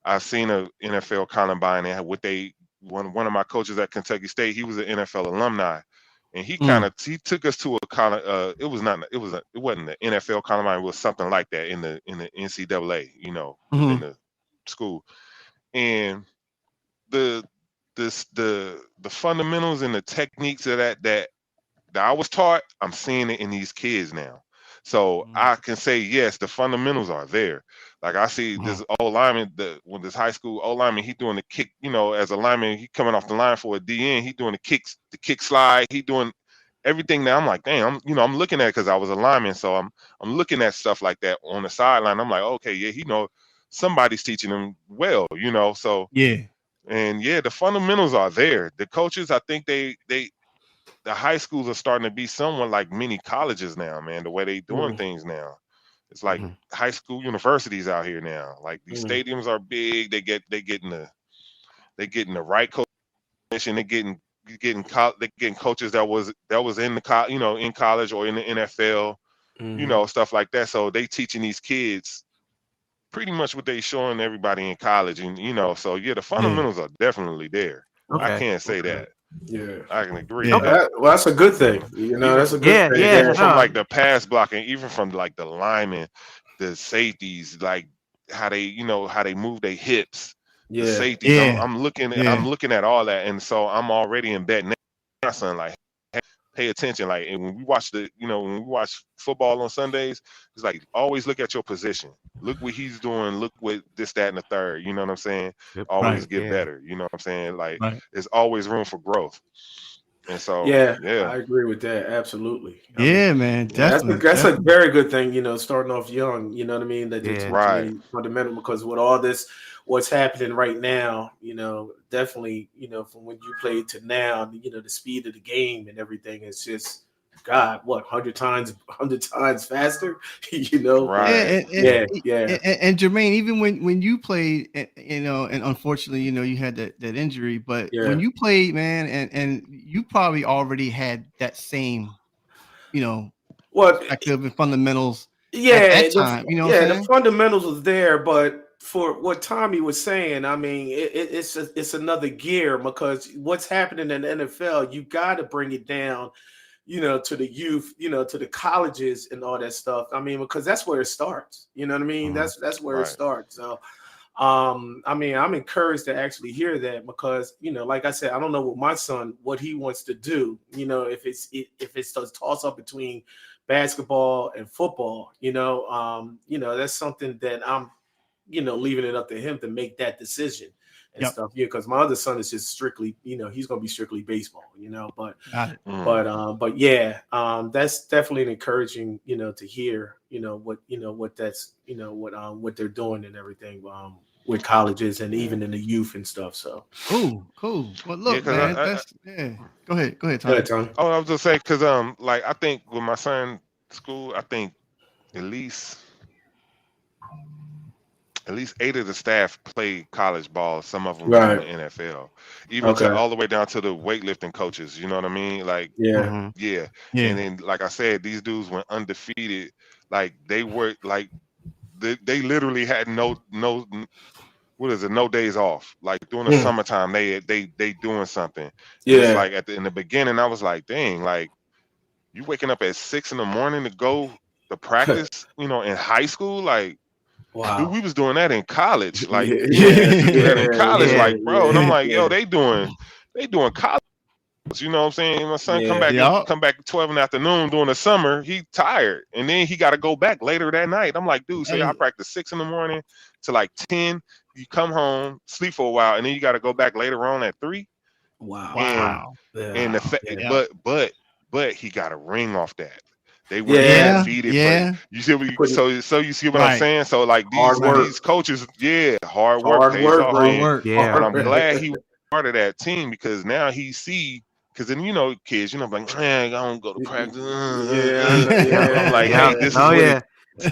[SPEAKER 4] I've seen a NFL combine, and one of my coaches at Kentucky State, he was an NFL alumni, and he he took us to a it wasn't the NFL combine, it was something like that in the NCAA, within the school, and the fundamentals and the techniques of that I was taught, I'm seeing it in these kids now. So I can say, yes, the fundamentals are there. Like, I see this old lineman, when this high school old lineman, he doing the kick, as a lineman, he coming off the line for a DN, he doing the kick slide, he doing everything that I'm like, damn, I'm looking at it because I was a lineman. So I'm looking at stuff like that on the sideline. I'm like, okay, yeah, somebody's teaching him well, so
[SPEAKER 1] yeah.
[SPEAKER 4] And the fundamentals are there. The coaches, I think the high schools are starting to be somewhat like mini colleges now, man. The way they doing things now, it's like high school universities out here now. Like, these stadiums are big. They getting the right coach. They're getting coaches that was in the in college or in the NFL, stuff like that. So they teaching these kids pretty much what they showing everybody in college, and so the fundamentals are definitely there. Okay. I can't say that.
[SPEAKER 3] Yeah,
[SPEAKER 4] I can agree.
[SPEAKER 3] Yeah. Well, that's a good thing. That's a good thing.
[SPEAKER 4] Even from like the pass blocking, even from like the linemen, the safeties, like how they move their hips. The safeties. I'm looking at all that, and so I'm already in bet now, son. Like, pay attention. Like, and when we watch when we watch football on Sundays, it's like always look at your position. Look what he's doing. Look what this, that, and the third. You know what I'm saying? Always get better. You know what I'm saying? Like, there's always room for growth. And so,
[SPEAKER 3] yeah, I agree with that. Absolutely.
[SPEAKER 1] Man, definitely.
[SPEAKER 3] That's a very good thing, starting off young, you know what I mean? That
[SPEAKER 4] right.
[SPEAKER 3] Fundamental, because with all this, what's happening right now, definitely, from when you played to now, the speed of the game and everything is just, God, what, 100 times faster,
[SPEAKER 4] Right.
[SPEAKER 1] And Jermaine, even when you played, and unfortunately, you had that injury, but when you played, man, and you probably already had that same, perspective and fundamentals at that time, what I'm saying?
[SPEAKER 3] The fundamentals was there, but for what Tommy was saying, I mean, it's another gear, because what's happening in the NFL, you got to bring it down, to the youth, to the colleges and all that stuff. I mean, because that's where it starts. You know what I mean?
[SPEAKER 4] Mm-hmm.
[SPEAKER 3] That's where it starts. So, I mean, I'm encouraged to actually hear that, because, like I said, I don't know what my son, what he wants to do, if it's a toss up between basketball and football, that's something that I'm, leaving it up to him to make that decision and stuff. Yeah, because my other son is just strictly, he's going to be strictly baseball, but that's definitely an encouraging, to hear, what that's, what they're doing and everything, with colleges and even in the youth and stuff. So
[SPEAKER 1] cool. Well, look, man, Go ahead, Tom.
[SPEAKER 4] Oh, I was just saying, because like, I think with my son's school, I think at least 8 of the staff play college ball. Some of them was in the NFL, even to all the way down to the weightlifting coaches. You know what I mean? Like, And then, like I said, these dudes went undefeated. Like, they were like, they literally had no days off. Like, during the summertime, they doing something. It's like in the beginning, I was like, dang, like, you waking up at 6 a.m. to go to practice, in high school, like.
[SPEAKER 3] Wow.
[SPEAKER 4] Dude, we was doing that in college, like in college, like, bro. And I'm like, yo, they doing college. You know what I'm saying? My son come back at 12 in the afternoon during the summer. He tired, and then he got to go back later that night. I'm like, dude, I practice 6 a.m. to like 10. You come home, sleep for a while, and then you got to go back later on at 3.
[SPEAKER 3] Wow.
[SPEAKER 4] And but he got a ring off that. They were defeated.
[SPEAKER 1] Yeah.
[SPEAKER 4] You see what you see what I'm saying? So, like, these coaches, hard work pays off.
[SPEAKER 1] Hard work.
[SPEAKER 2] Yeah.
[SPEAKER 4] But I'm glad he was part of that team, because now he see, because then kids, like, man, I don't go to practice. I'm like, hey, this is what it,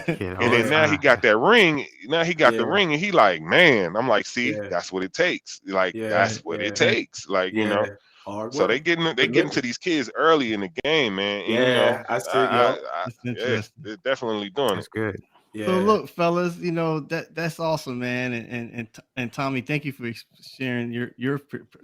[SPEAKER 4] and then now he got that ring. Now he got the ring, and he like, man. I'm like, see, that's what it takes. Like, that's what it takes. Like, So they getting to these kids early in the game, man. And, they're definitely doing
[SPEAKER 2] That's
[SPEAKER 4] it.
[SPEAKER 2] good.
[SPEAKER 3] Yeah.
[SPEAKER 1] So look, fellas, that's awesome, man. And Tommy, thank you for sharing your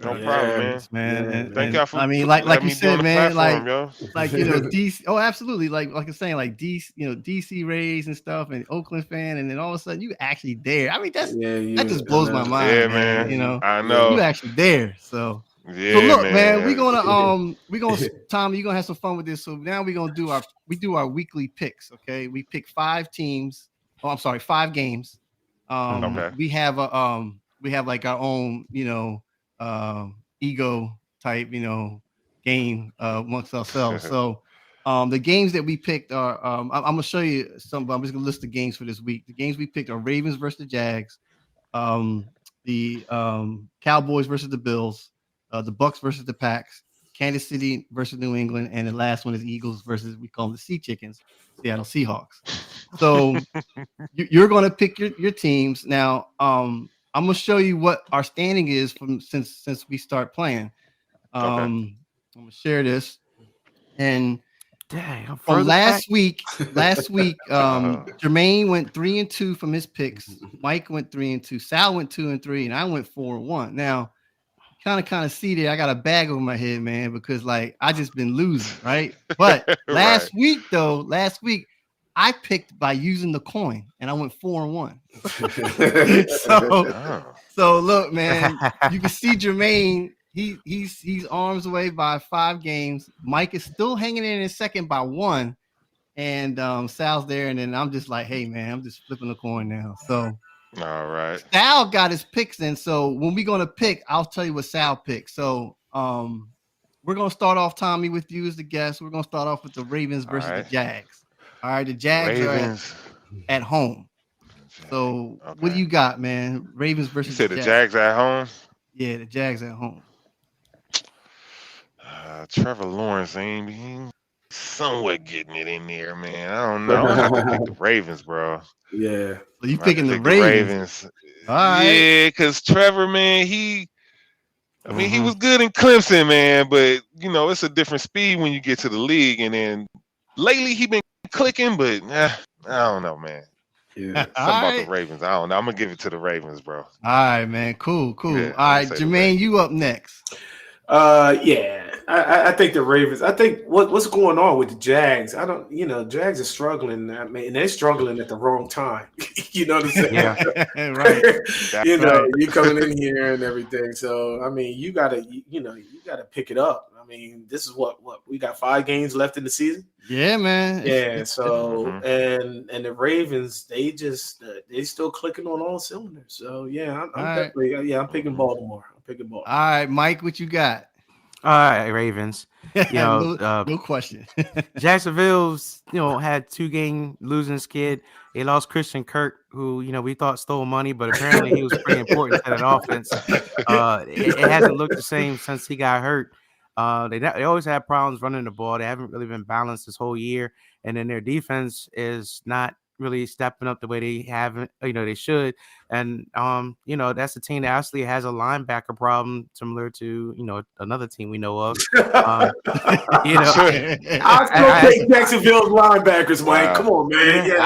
[SPEAKER 4] No problem,
[SPEAKER 1] man. And
[SPEAKER 4] thank y'all for.
[SPEAKER 1] I mean, like you said, man,
[SPEAKER 4] platform,
[SPEAKER 1] like DC. Oh, absolutely. Like I'm saying, like DC, DC Rays and stuff, and Oakland fan, and then all of a sudden you actually there. I mean, that just blows my mind.
[SPEAKER 4] Yeah,
[SPEAKER 1] man.
[SPEAKER 4] I know
[SPEAKER 1] you actually there. So.
[SPEAKER 4] Yeah,
[SPEAKER 1] so look, man, we're gonna Tom, you're gonna have some fun with this. So now we're gonna do our weekly picks. Okay, we pick 5 teams. Oh, I'm sorry, 5 games.
[SPEAKER 4] Okay.
[SPEAKER 1] We have like our own, ego type, game amongst ourselves. So the games that we picked are I'm gonna show you some, but I'm just gonna list the games for this week. The games we picked are Ravens versus the Jags, the Cowboys versus the Bills, the Bucks versus the Packs, Kansas City versus New England, and the last one is Eagles versus, we call them the Sea Chickens, Seattle Seahawks. So you're going to pick your teams. Now, I'm going to show you what our standing is since we start playing. I'm going to share this. And from last week, Jermaine went 3-2 from his picks. Mike went 3-2. Sal went 2-3, and I went 4-1. Now, kind of see there, I got a bag over my head, man, because like I just been losing, right? But last week I picked by using the coin, and I went 4-1. So look, man, you can see Jermaine. he's arms away by 5 games. Mike is still hanging in second by 1, and Sal's there. And then I'm just like, hey man, I'm just flipping the coin now. So
[SPEAKER 4] all right,
[SPEAKER 1] Sal got his picks in. So when we're gonna pick, I'll tell you what Sal picked. So we're gonna start off, Tommy, with you as the guest. We're gonna start off with the Ravens versus the Jags. All right, the Jags
[SPEAKER 4] Ravens
[SPEAKER 1] are at home. So what do you got, man? Ravens versus
[SPEAKER 4] you said the Jags at home?
[SPEAKER 1] Yeah, the Jags at home.
[SPEAKER 4] Trevor Lawrence ain't somewhat getting it in there, man. I don't know. I'm gonna have to pick the Ravens, bro.
[SPEAKER 3] Yeah.
[SPEAKER 1] So you picking the Ravens? All right.
[SPEAKER 4] Yeah, because Trevor, man, he was good in Clemson, man, but you know, it's a different speed when you get to the league. And then lately he been clicking, but I don't know, man.
[SPEAKER 3] Yeah.
[SPEAKER 4] Something about the Ravens. I don't know. I'm gonna give it to the Ravens, bro.
[SPEAKER 1] All right, man. Cool.
[SPEAKER 4] Yeah,
[SPEAKER 1] all right, Jermaine, you up next.
[SPEAKER 3] Yeah, I think the Ravens. I think what's going on with the Jags. I don't, Jags are struggling. I mean, they're struggling at the wrong time. You know what I'm saying?
[SPEAKER 2] Yeah,
[SPEAKER 1] right.
[SPEAKER 3] You coming in here and everything. So I mean, you gotta pick it up. I mean, this is what we got 5 games left in the season.
[SPEAKER 1] Yeah, man.
[SPEAKER 3] Yeah. So and the Ravens, they still clicking on all cylinders. So yeah, I'm definitely I'm picking Baltimore.
[SPEAKER 1] All right, Mike, what you got?
[SPEAKER 2] All right, Ravens.
[SPEAKER 1] No question.
[SPEAKER 2] Jacksonville's, had 2-game losing skid. They lost Christian Kirk, who, we thought stole money, but apparently he was pretty important to that offense. It hasn't looked the same since he got hurt. They always had problems running the ball. They haven't really been balanced this whole year. And then their defense is not really stepping up the way they haven't, they should. And, that's a team that actually has a linebacker problem similar to, another team we know of.
[SPEAKER 3] I still take Jacksonville's linebackers, Mike. Come on, man. Yeah,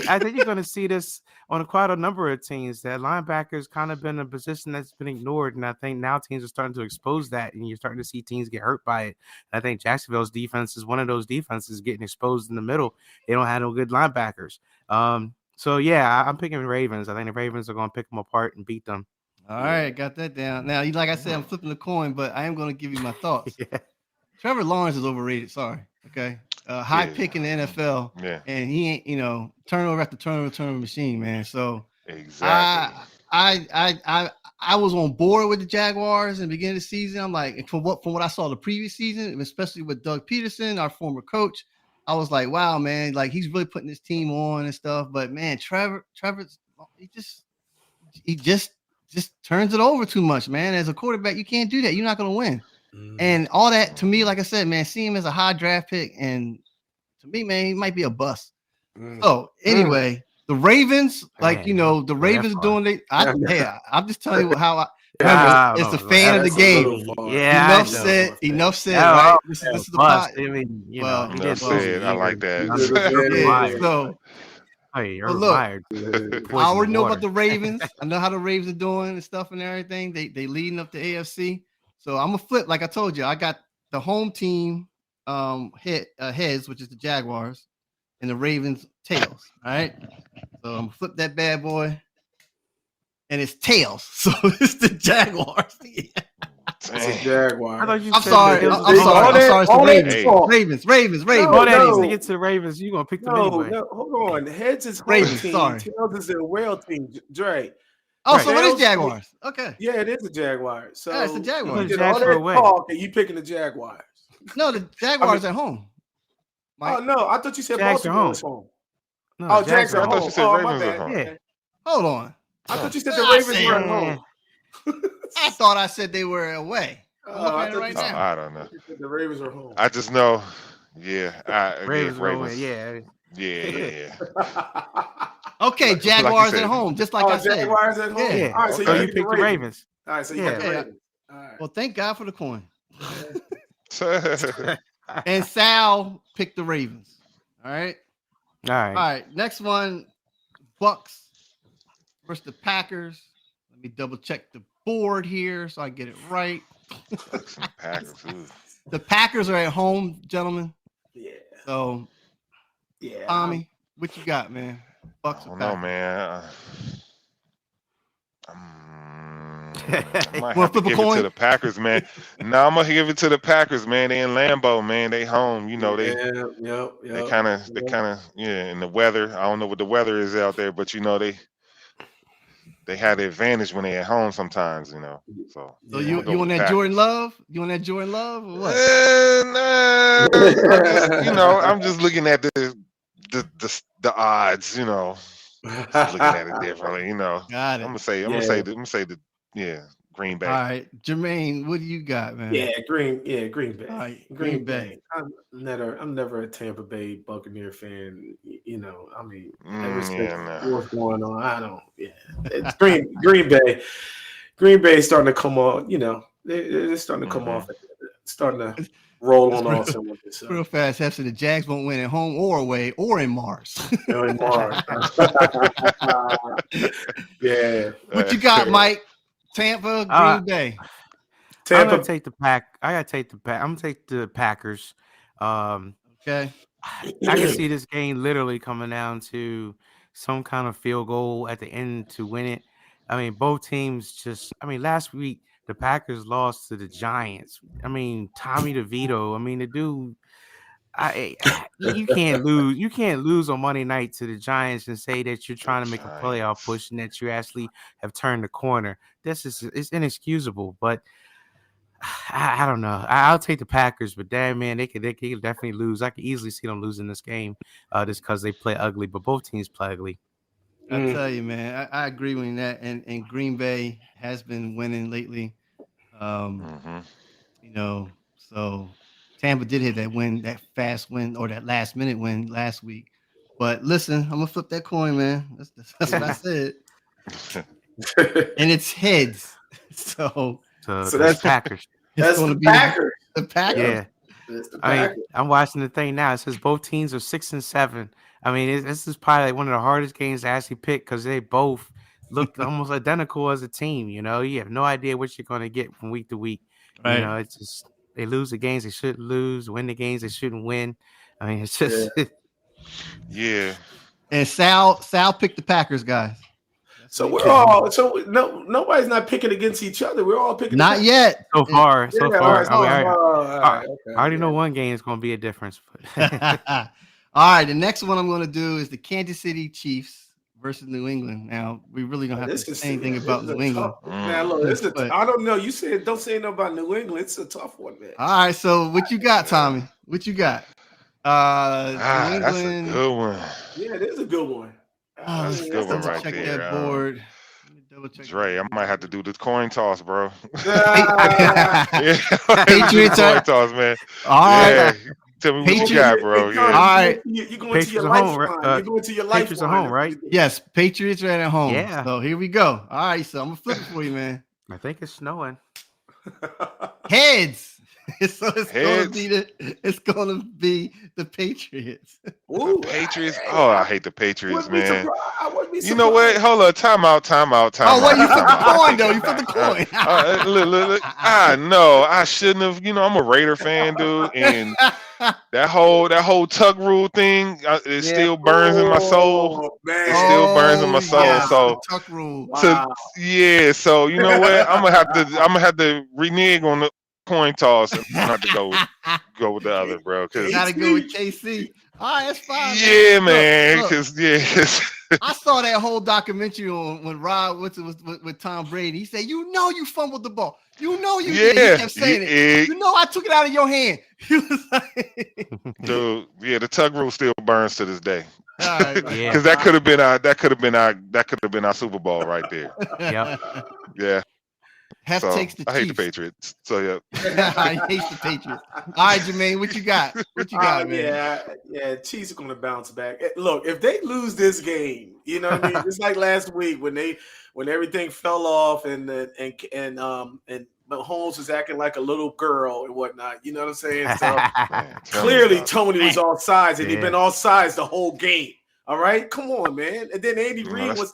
[SPEAKER 2] I think you're going to see this on quite a number of teams. That linebackers kind of been a position that's been ignored. And I think now teams are starting to expose that, and you're starting to see teams get hurt by it. I think Jacksonville's defense is one of those defenses getting exposed in the middle. They don't have no good linebackers. So yeah, I'm picking Ravens. I think the Ravens are going to pick them apart and beat them.
[SPEAKER 1] All right, got that down. Now, like I said, I'm flipping the coin, but I am going to give you my thoughts. Trevor Lawrence is overrated. Sorry. Okay. High pick in the NFL.
[SPEAKER 4] Yeah.
[SPEAKER 1] And he ain't, turnover after turnover machine, man. So
[SPEAKER 4] exactly.
[SPEAKER 1] I was on board with the Jaguars in the beginning of the season. I'm like, from what I saw the previous season, especially with Doug Peterson, our former coach, I was like, wow, man, like he's really putting his team on and stuff. But man, Trevor's he just turns it over too much, man. As a quarterback, you can't do that. You're not going to win. And all that, to me, like I said, man, see him as a high draft pick, and to me, man, he might be a bust. So anyway, the Ravens, the Ravens doing it. I'm just telling you how it's a fan of the game.
[SPEAKER 2] Yeah,
[SPEAKER 1] enough said. Right? This is the pot.
[SPEAKER 2] I mean,
[SPEAKER 4] enough said. I like that.
[SPEAKER 1] Look, I already know about the Ravens. I know how the Ravens are doing and stuff and everything. They leading up the AFC. So I'm gonna flip, like I told you. I got the home team heads, which is the Jaguars, and the Ravens tails. All right. So I'm gonna flip that bad boy, and it's tails. So it's the Jaguars.
[SPEAKER 3] It's a Jaguar.
[SPEAKER 1] I'm sorry. It's the Ravens. Ravens.
[SPEAKER 2] All that needs to get to the Ravens. You're gonna pick them anyway.
[SPEAKER 3] No, hold on. The heads is home
[SPEAKER 1] Ravens.
[SPEAKER 3] Team.
[SPEAKER 1] Sorry.
[SPEAKER 3] Tails is a whale team. Dre.
[SPEAKER 1] Oh, so what is Jaguars? Okay.
[SPEAKER 3] Yeah, it is a Jaguar. So
[SPEAKER 1] it's the Jaguars.
[SPEAKER 3] You all that talk, and you picking the Jaguars.
[SPEAKER 1] No, the Jaguars at home.
[SPEAKER 3] Mike. Oh no, I thought you said
[SPEAKER 2] Jags
[SPEAKER 3] Baltimore was home.
[SPEAKER 2] No,
[SPEAKER 3] Jags are home.
[SPEAKER 4] I thought you said Ravens are home.
[SPEAKER 2] Yeah.
[SPEAKER 1] Hold on.
[SPEAKER 3] I thought you said the Ravens were at home.
[SPEAKER 1] I thought I said they were away.
[SPEAKER 3] I
[SPEAKER 4] don't know.
[SPEAKER 3] The Ravens are home.
[SPEAKER 4] I just know. Yeah.
[SPEAKER 2] Ravens.
[SPEAKER 4] Yeah.
[SPEAKER 1] Okay, Jaguars at home, just like I said.
[SPEAKER 3] Jaguars at home.
[SPEAKER 2] Yeah.
[SPEAKER 3] All right, so
[SPEAKER 2] you picked the Ravens.
[SPEAKER 3] All right, so you got the Ravens. All right.
[SPEAKER 1] Well, thank God for the coin. And Sal picked the Ravens. All right. All right. Next one, Bucks versus the Packers. Let me double check the board here so I get it right. The Packers are at home, gentlemen.
[SPEAKER 3] Yeah.
[SPEAKER 1] So, Tommy, what you got, man? Bucks or Packers?
[SPEAKER 4] No, man. I might have to give it to the Packers, man. No, I'm gonna give it to the Packers, man. They in Lambeau, man. They home. You know, they kind of, and the weather. I don't know what the weather is out there, but you know, they have the advantage when they at home sometimes, you know. So
[SPEAKER 1] you on that Jordan Love? You on that Jordan Love or what?
[SPEAKER 4] Nah, I'm just looking at the odds, you know. Just looking at it differently, you know.
[SPEAKER 1] Got it.
[SPEAKER 4] I'm gonna say Green Bay.
[SPEAKER 1] All right, Jermaine, what do you got, man?
[SPEAKER 3] Green Bay.
[SPEAKER 1] All right, Green Bay.
[SPEAKER 3] I'm never a Tampa Bay Buccaneer fan. You know, I mean, ever since what's going on, I don't. Yeah, it's Green Bay. Green Bay is starting to come on. You know, they're starting to come off, starting to roll on all cylinders.
[SPEAKER 1] Real fast, Hefson, the Jags won't win at home or away or in Mars.
[SPEAKER 3] In Mars. Yeah.
[SPEAKER 1] What you got, Mike? Tampa, Green Bay.
[SPEAKER 2] Tampa. I'm gonna take the Pack. I'm gonna take the Packers.
[SPEAKER 1] Okay.
[SPEAKER 2] I can see this game literally coming down to some kind of field goal at the end to win it. I mean, both teams last week the Packers lost to the Giants. I mean, Tommy DeVito. I mean, the dude. You can't lose. You can't lose on Monday night to the Giants and say that you're trying to make a playoff push and that you actually have turned the corner. It's inexcusable. But I don't know. I'll take the Packers, but damn man, they could definitely lose. I could easily see them losing this game, just because they play ugly. But both teams play ugly.
[SPEAKER 1] I tell you, man, I agree with that. And Green Bay has been winning lately. You know, so. Tampa did hit that fast win, or that last minute win last week. But listen, I'm gonna flip that coin, man. That's what I said. And it's heads. So
[SPEAKER 2] that's Packers.
[SPEAKER 3] That's going to be Packers.
[SPEAKER 1] The Packers.
[SPEAKER 2] Yeah. I mean, I'm watching the thing now. It says both teams are 6-7. I mean, this is probably one of the hardest games to actually pick because they both look almost identical as a team. You know, you have no idea what you're going to get from week to week. Right. You know, it's just. They lose the games they shouldn't lose, win the games they shouldn't win. I mean, it's just
[SPEAKER 4] yeah.
[SPEAKER 1] And Sal picked the Packers, guys.
[SPEAKER 3] So nobody's not picking against each other. We're all picking.
[SPEAKER 1] Not yet.
[SPEAKER 2] So far. I already know one game is going to be a difference.
[SPEAKER 1] All right, the next one I'm going to do is the Kansas City Chiefs versus New England. Now, we really don't have to say anything about New England.
[SPEAKER 3] Now, look, I don't know. You said don't say nothing about New England. It's a tough one, man.
[SPEAKER 1] All right, so what you got, Tommy? What you got?
[SPEAKER 3] New England. That's a good one. Yeah, it is a good one.
[SPEAKER 4] That's a good one right
[SPEAKER 1] check
[SPEAKER 4] there.
[SPEAKER 1] That board.
[SPEAKER 4] Dre, I might have to do the coin toss, bro.
[SPEAKER 1] Patriots
[SPEAKER 4] coin toss, man.
[SPEAKER 1] All right.
[SPEAKER 4] Yeah. Tell me what you got, bro.
[SPEAKER 3] Yeah. All
[SPEAKER 1] right.
[SPEAKER 3] You're going to your lifeline. You're going to your lifeline.
[SPEAKER 2] Patriots are home, right?
[SPEAKER 1] Yes, Patriots are at home.
[SPEAKER 2] Yeah.
[SPEAKER 1] So here we go. All right, so I'm going to flip it for you, man.
[SPEAKER 2] I think it's snowing.
[SPEAKER 1] Heads. So it's gonna be the Patriots.
[SPEAKER 3] Ooh,
[SPEAKER 4] Patriots. Oh, I hate the Patriots, man.
[SPEAKER 3] I wouldn't be surprised.
[SPEAKER 4] You know what? Hold on. Time out.
[SPEAKER 1] Oh, wait, you put the coin though. You put the coin.
[SPEAKER 4] Look. I know. I shouldn't have. You know, I'm a Raider fan, dude, and that whole tuck rule thing, it still burns in my soul.
[SPEAKER 3] Man.
[SPEAKER 4] It still burns in my soul.
[SPEAKER 1] Yes,
[SPEAKER 4] so
[SPEAKER 1] tuck rule.
[SPEAKER 3] Wow.
[SPEAKER 4] So you know what? I'm gonna have to renege on the coin toss and not to go with the other, bro. Cause
[SPEAKER 1] gotta go with KC. All right, that's fine.
[SPEAKER 4] Yeah, man. Because
[SPEAKER 1] I saw that whole documentary on when Rob was with Tom Brady. He said, "You know, you fumbled the ball. You know, you did." He kept saying it. You know, I took it out of your hand. He was like,
[SPEAKER 4] dude, yeah, the tug rule still burns to this day.
[SPEAKER 1] All right,
[SPEAKER 4] because that could have been our Super Bowl right there. Yeah.
[SPEAKER 1] Hef takes the Chiefs.
[SPEAKER 4] I hate the Patriots. So
[SPEAKER 1] I hate the Patriots. All right, Jermaine, what you got? Man?
[SPEAKER 3] Yeah, Chiefs are going to bounce back. Look, if they lose this game, you know what I mean? Just like last week when everything fell off and Mahomes was acting like a little girl and whatnot. You know what I'm saying? So clearly Tony was all sides and he'd been all sides the whole game. All right, come on, man. And then Andy Reid was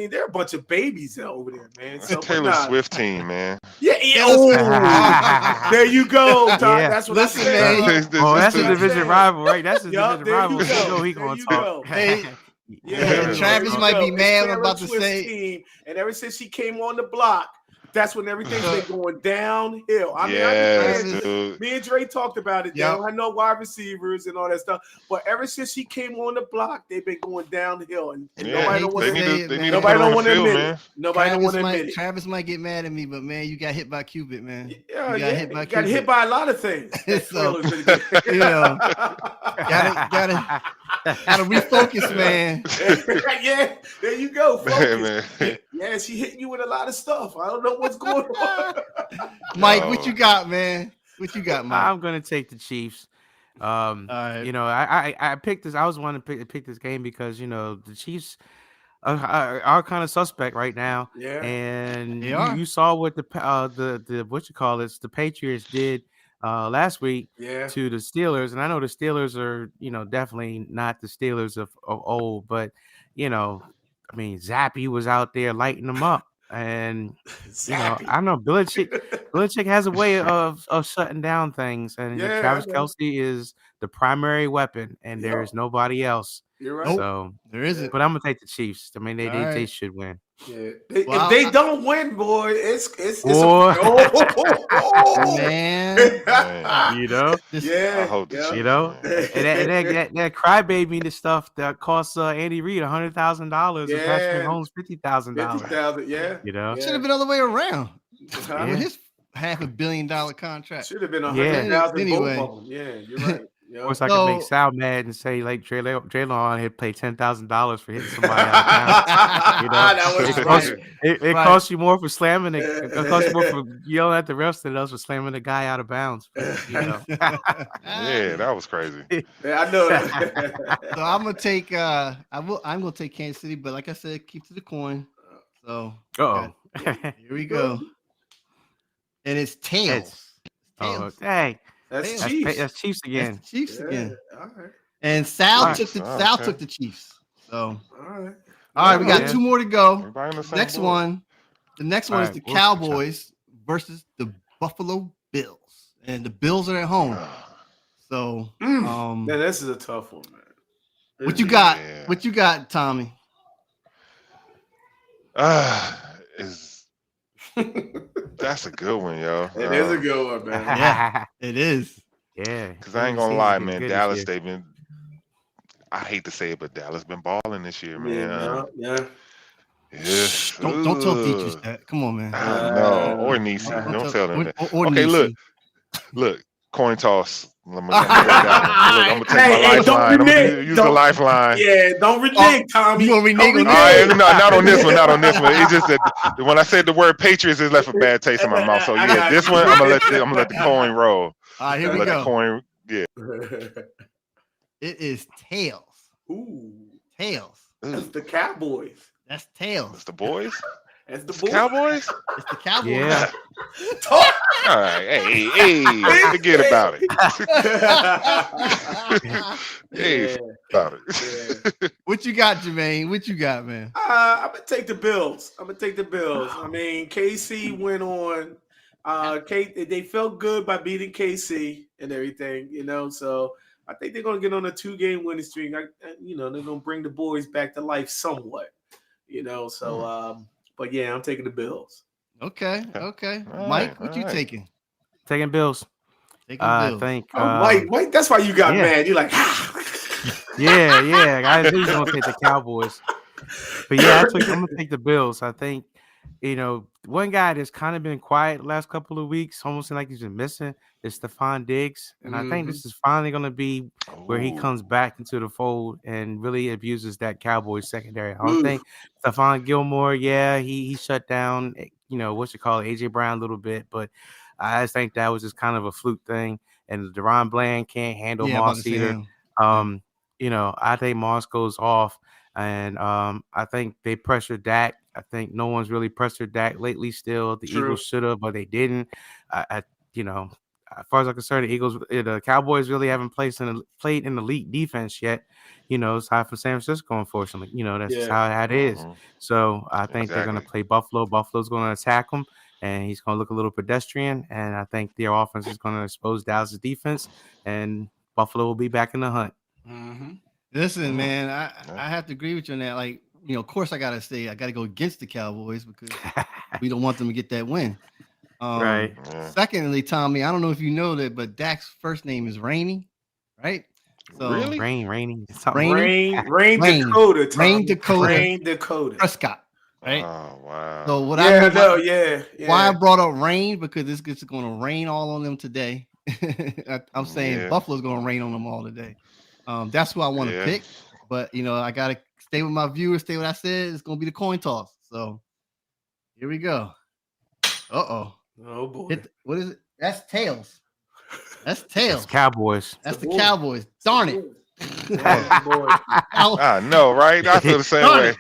[SPEAKER 3] they're a bunch of babies over there, man.
[SPEAKER 4] That's Taylor Swift team, man.
[SPEAKER 3] Yeah. Oh, there you go, Tom. Yeah. That's what I said.
[SPEAKER 2] Man. That's a division rival, right? That's a division rival. You know he gonna talk.
[SPEAKER 1] Hey, Travis might be mad. I'm about to say.
[SPEAKER 3] Team, and ever since she came on the block, That's when everything's been going downhill. I mean, I understand.
[SPEAKER 4] Dude.
[SPEAKER 3] Me and Dre talked about it. They don't have no wide receivers and all that stuff. But ever since he came on the block, they've been going downhill. And nobody don't want to admit it. Nobody don't want to admit it. Nobody don't want to admit it.
[SPEAKER 1] Travis might get mad at me, but man, you got hit by Cupid, man.
[SPEAKER 3] Yeah, you got hit by a lot of things.
[SPEAKER 1] So, you know, gotta refocus, man.
[SPEAKER 3] Yeah, there you go. Focus. Yeah, she hitting you with a lot of stuff. I don't know what's going on.
[SPEAKER 1] Mike, what you got, man? What you got, Mike?
[SPEAKER 2] I'm gonna take the Chiefs.
[SPEAKER 1] Right.
[SPEAKER 2] You know, I picked this. I was wanting to pick this game because you know the Chiefs are kind of suspect right now.
[SPEAKER 3] Yeah,
[SPEAKER 2] and you saw what the the Patriots did last week to the Steelers, and I know the Steelers are definitely not the Steelers of old, but I mean Zappy was out there lighting them up. And I know Belichick has a way of shutting down things, and Travis Kelce is the primary weapon, and there's nobody else.
[SPEAKER 3] You're right.
[SPEAKER 2] So
[SPEAKER 1] there isn't.
[SPEAKER 2] But I'm gonna take the Chiefs. I mean, they should win.
[SPEAKER 3] Yeah. If they don't win, boy, it's
[SPEAKER 1] man.
[SPEAKER 3] I
[SPEAKER 4] hope
[SPEAKER 2] and that crybaby and stuff that costs Andy Reid $100,000 and Patrick Mahomes $50,000.
[SPEAKER 3] $50,000,
[SPEAKER 1] Should have been all the way around with his $500 million contract.
[SPEAKER 3] Should have been $100,000
[SPEAKER 1] anyway.
[SPEAKER 3] Both of them. Yeah, you're right.
[SPEAKER 2] Of course, I can make Sal mad and say like Draylon had paid $10,000 for hitting somebody out of town. It costs you more for slamming it. It costs you more for yelling at the refs than it does for slamming the guy out of bounds.
[SPEAKER 4] Yeah, that was crazy.
[SPEAKER 3] Yeah, I know that.
[SPEAKER 1] So I'm gonna take I'm gonna take Kansas City, but like I said, keep to the coin. So here we go. And it's tails.
[SPEAKER 2] Oh, dang.
[SPEAKER 3] That's Chiefs.
[SPEAKER 2] That's Chiefs again.
[SPEAKER 1] That's Chiefs again.
[SPEAKER 3] All right.
[SPEAKER 1] And Sal took the Chiefs. So
[SPEAKER 3] all
[SPEAKER 1] right, we got two more to go. The next one is the Cowboys versus the Buffalo Bills, and the Bills are at home. So
[SPEAKER 3] man, this is a tough one, man.
[SPEAKER 1] What you got? What you got, Tommy?
[SPEAKER 4] That's a good one, yo.
[SPEAKER 3] It is a good one, man.
[SPEAKER 1] Yeah, it is.
[SPEAKER 2] Yeah.
[SPEAKER 4] Because I ain't gonna lie, man. Dallas, they've been. I hate to say it, but Dallas been balling this year, man.
[SPEAKER 3] Yeah.
[SPEAKER 1] Don't tell teachers that. Come on, man.
[SPEAKER 4] No, or Nisi. Don't tell them that. Okay, look. Coin toss. I'm gonna take my lifeline. I'm gonna use the lifeline.
[SPEAKER 3] Yeah, don't renege, Tommy.
[SPEAKER 1] You gonna renege on
[SPEAKER 4] that? Not on this one. Not on this one. It's just that when I said the word Patriots, it left a bad taste in my mouth. So yeah, this one I'm gonna let the coin roll.
[SPEAKER 1] All right, here we go.
[SPEAKER 4] The coin,
[SPEAKER 1] It is tails.
[SPEAKER 3] Ooh,
[SPEAKER 1] tails.
[SPEAKER 3] That's the Cowboys.
[SPEAKER 1] That's tails.
[SPEAKER 4] It's the boys.
[SPEAKER 3] That's the boys.
[SPEAKER 4] Cowboys.
[SPEAKER 1] It's the Cowboys.
[SPEAKER 2] Yeah.
[SPEAKER 4] All right. Hey, forget about it. About it.
[SPEAKER 1] What you got, Jermaine? What you got, man?
[SPEAKER 3] I'm gonna take the Bills. I mean, KC went on. They felt good by beating KC and everything, So I think they're gonna get on a 2-game winning streak. They're gonna bring the boys back to life somewhat, So, but yeah, I'm taking the Bills.
[SPEAKER 1] Okay. Mike, what you taking?
[SPEAKER 2] Taking Bills.
[SPEAKER 1] I
[SPEAKER 2] think.
[SPEAKER 3] Mike, that's why you got mad. You're like,
[SPEAKER 2] yeah. I knew you were gonna take the Cowboys, but yeah, I'm gonna take the Bills. I think. One guy that's kind of been quiet the last couple of weeks, almost like he's been missing, is Stephon Diggs. And I think this is finally going to be where he comes back into the fold and really abuses that Cowboys secondary. I don't think Stephon Gilmore, he shut down, AJ Brown a little bit, but I just think that was just kind of a fluke thing. And Deron Bland can't handle Moss either. I think Moss goes off. And I think they pressured Dak. I think no one's really pressured Dak lately still. The Eagles should have, but they didn't. As far as I'm concerned, the Cowboys really haven't played in elite defense yet. It's high for San Francisco, unfortunately. That's just how it is. So I think they're going to play Buffalo. Buffalo's going to attack them, and he's going to look a little pedestrian. And I think their offense is going to expose Dallas' defense, and Buffalo will be back in the hunt.
[SPEAKER 3] Mm-hmm.
[SPEAKER 1] Listen, man, I have to agree with you on that. Like, of course, I gotta go against the Cowboys because we don't want them to get that win.
[SPEAKER 2] Right.
[SPEAKER 1] Secondly, Tommy, I don't know if you know that, but Dak's first name is Rainey, right?
[SPEAKER 4] So, really?
[SPEAKER 2] Rain
[SPEAKER 3] Dakota.
[SPEAKER 1] Rain Dakota.
[SPEAKER 3] Rain Dakota.
[SPEAKER 1] Prescott. Right.
[SPEAKER 4] Oh wow.
[SPEAKER 1] So what why I brought up rain, because this is going to rain all on them today. I'm saying Buffalo's going to rain on them all today. That's who I want to pick, but I got to stay with my viewers. Stay what I said. It's going to be the coin toss. So here we go.
[SPEAKER 3] Oh boy.
[SPEAKER 1] What is it? That's tails. That's tails.
[SPEAKER 2] That's Cowboys.
[SPEAKER 1] That's the Cowboys. Darn it.
[SPEAKER 4] I know, right? I feel the same way.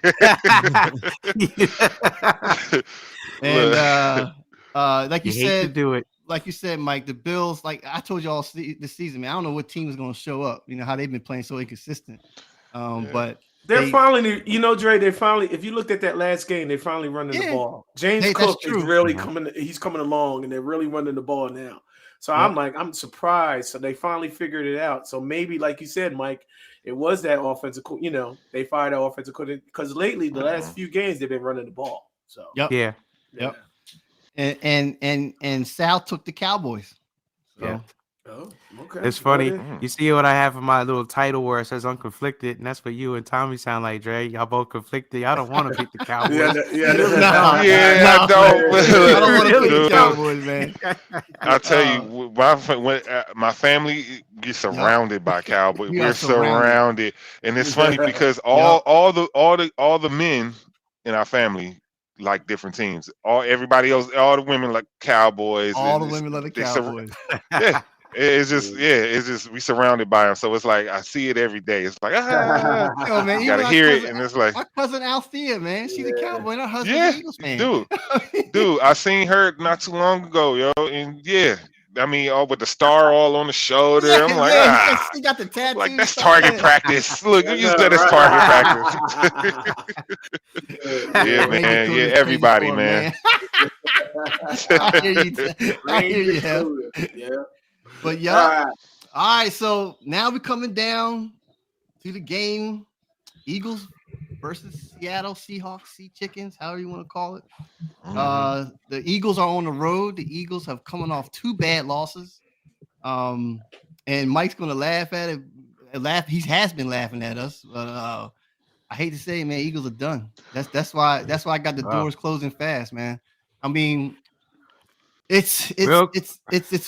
[SPEAKER 1] And like you said,
[SPEAKER 2] do it.
[SPEAKER 1] Like you said, Mike, the Bills, like I told you all this season, man, I don't know what team is going to show up. How they've been playing so inconsistent. But
[SPEAKER 3] they're finally, Dre, if you looked at that last game, they're finally running the ball. James Cook is really he's coming along, and they're really running the ball now. So I'm surprised. So they finally figured it out. So maybe, like you said, Mike, it was that offensive, they fired that offensive coordinator, because lately, the last few games, they've been running the ball. So
[SPEAKER 1] Yep. And Sal took the Cowboys. So.
[SPEAKER 2] Yeah.
[SPEAKER 3] Oh, okay.
[SPEAKER 2] It's funny. You see what I have in my little title where it says unconflicted, and that's what you and Tommy sound like, Dre. Y'all both conflicted. Y'all don't want to beat the Cowboys.
[SPEAKER 4] I don't
[SPEAKER 1] want to beat the Cowboys, man.
[SPEAKER 4] I'll tell you, when my family gets surrounded by Cowboys, we're surrounded, and it's funny because all the men in our family like different teams. Everybody else, all the women like Cowboys.
[SPEAKER 1] All the women like the Cowboys.
[SPEAKER 4] It's just we surrounded by them, so it's like I see it every day. It's like
[SPEAKER 1] man,
[SPEAKER 4] you gotta hear it, and it's like
[SPEAKER 1] my cousin Althea, man, she's a Cowboy, and her husband's an Eagles fan.
[SPEAKER 4] Dude, I seen her not too long ago, yo, and I mean, with the star all on the shoulder, I'm like,
[SPEAKER 1] she got the tattoo.
[SPEAKER 4] Like that's target practice. Look, you use that as target practice. Man. Yeah, everybody, man.
[SPEAKER 1] I hear you. Yeah. But all right. So now we're coming down to the game: Eagles versus Seattle Seahawks, Sea Chickens, however you want to call it. The Eagles are on the road. The Eagles have coming off 2 bad losses. And Mike's gonna laugh at it. He has been laughing at us, but I hate to say it, man. Eagles are done. That's why I got the doors closing fast, man. I mean, it's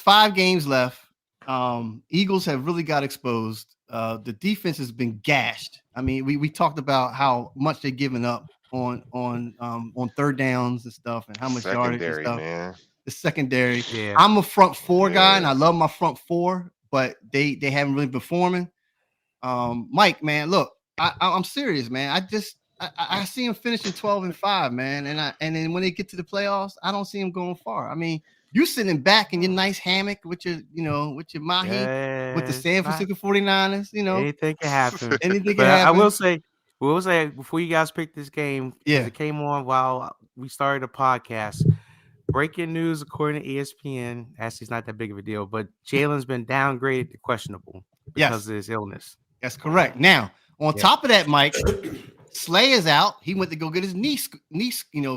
[SPEAKER 1] 5 games left. Eagles have really got exposed. The defense has been gashed. I mean, we talked about how much they're giving up on third downs and stuff, and how much yardage and stuff. Man. The secondary. Yeah. I'm a front 4 guy, and I love my front 4, but they haven't really been performing. Mike, man, look, I'm serious, man. I see him finishing 12-5, man, and then when they get to the playoffs, I don't see him going far. I mean, you sitting back in your nice hammock with your mahi, with the San Francisco 49ers,
[SPEAKER 2] anything can happen.
[SPEAKER 1] Anything can happen.
[SPEAKER 2] I will say before you guys pick this game, it came on while we started a podcast. Breaking news according to ESPN. Actually, it's not that big of a deal, but Jalen's been downgraded to questionable because of his illness.
[SPEAKER 1] That's correct. Now, on top of that, Mike, Slay is out. He went to go get his knee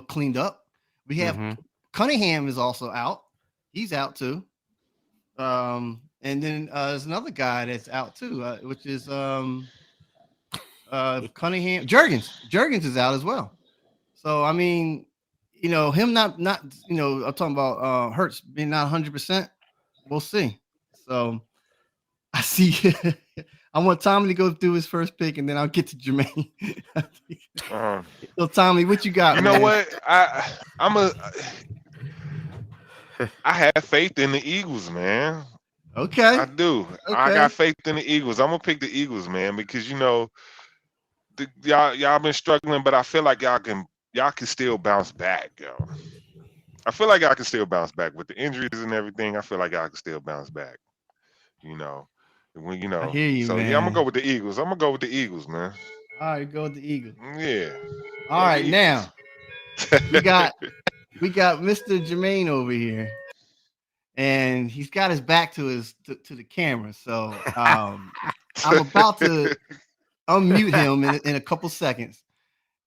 [SPEAKER 1] cleaned up. We have Cunningham is also out. He's out too. And then there's another guy that's out too, which is Cunningham. Jurgens is out as well. So I mean, him not I'm talking about Hurts being not 100%. We'll see. So I see. I want Tommy to go through his first pick, and then I'll get to Jermaine. So Tommy, what you got?
[SPEAKER 4] You know what? I have faith in the Eagles, man.
[SPEAKER 1] Okay.
[SPEAKER 4] I do. Okay. I got faith in the Eagles. I'm gonna pick the Eagles, man, because y'all been struggling, but I feel like y'all can still bounce back, yo. I feel like y'all can still bounce back with the injuries and everything. I feel like y'all can still bounce back.
[SPEAKER 1] I hear you,
[SPEAKER 4] so
[SPEAKER 1] man.
[SPEAKER 4] I'm gonna go with the Eagles. I'm gonna go with the Eagles, man.
[SPEAKER 1] All right, go with the Eagles.
[SPEAKER 4] Yeah.
[SPEAKER 1] All right, now we got Mr. Jermaine over here, and he's got his back to the camera. So I'm about to unmute him in a couple seconds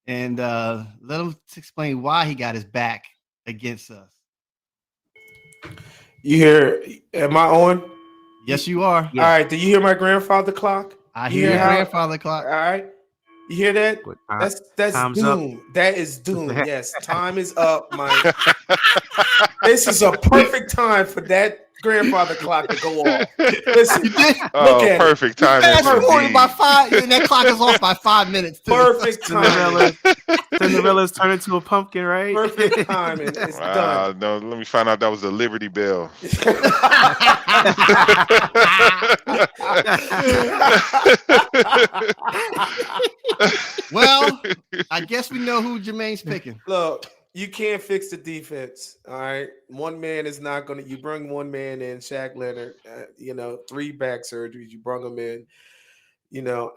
[SPEAKER 1] and let him explain why he got his back against us.
[SPEAKER 3] You hear? Am I on?
[SPEAKER 1] Yes, you are.
[SPEAKER 3] All right. Do you hear my grandfather clock?
[SPEAKER 1] I hear your grandfather clock.
[SPEAKER 3] All right. You hear that? That's doom.
[SPEAKER 2] Up.
[SPEAKER 3] That is doom. Yes, time is up, Mike. This is a perfect time for that grandfather clock to go off. Listen, look at
[SPEAKER 4] perfect
[SPEAKER 3] it.
[SPEAKER 4] time.
[SPEAKER 1] Fast forward by 5, and that clock is off by 5 minutes. Too.
[SPEAKER 3] Perfect timing.
[SPEAKER 2] Cinderella's turned into a pumpkin, right?
[SPEAKER 3] Perfect timing. It's done.
[SPEAKER 4] No, let me find out that was the Liberty Bell.
[SPEAKER 1] Well, I guess we know who Jermaine's picking.
[SPEAKER 3] Look, you can't fix the defense. All right, one man is not gonna. You bring one man in, Shaq Leonard. 3 back surgeries. You bring him in.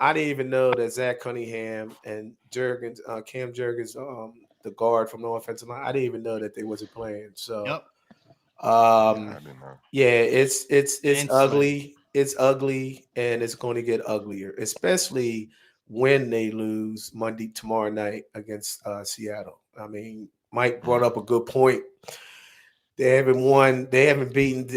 [SPEAKER 3] I didn't even know that Zach Cunningham and Cam Jurgens, the guard from the offensive line, I didn't even know that they wasn't playing. So,
[SPEAKER 1] yep.
[SPEAKER 3] It's ugly. It's ugly, and it's going to get uglier, especially when they lose tomorrow night against Seattle. I mean, Mike brought up a good point. They haven't won. They haven't beaten.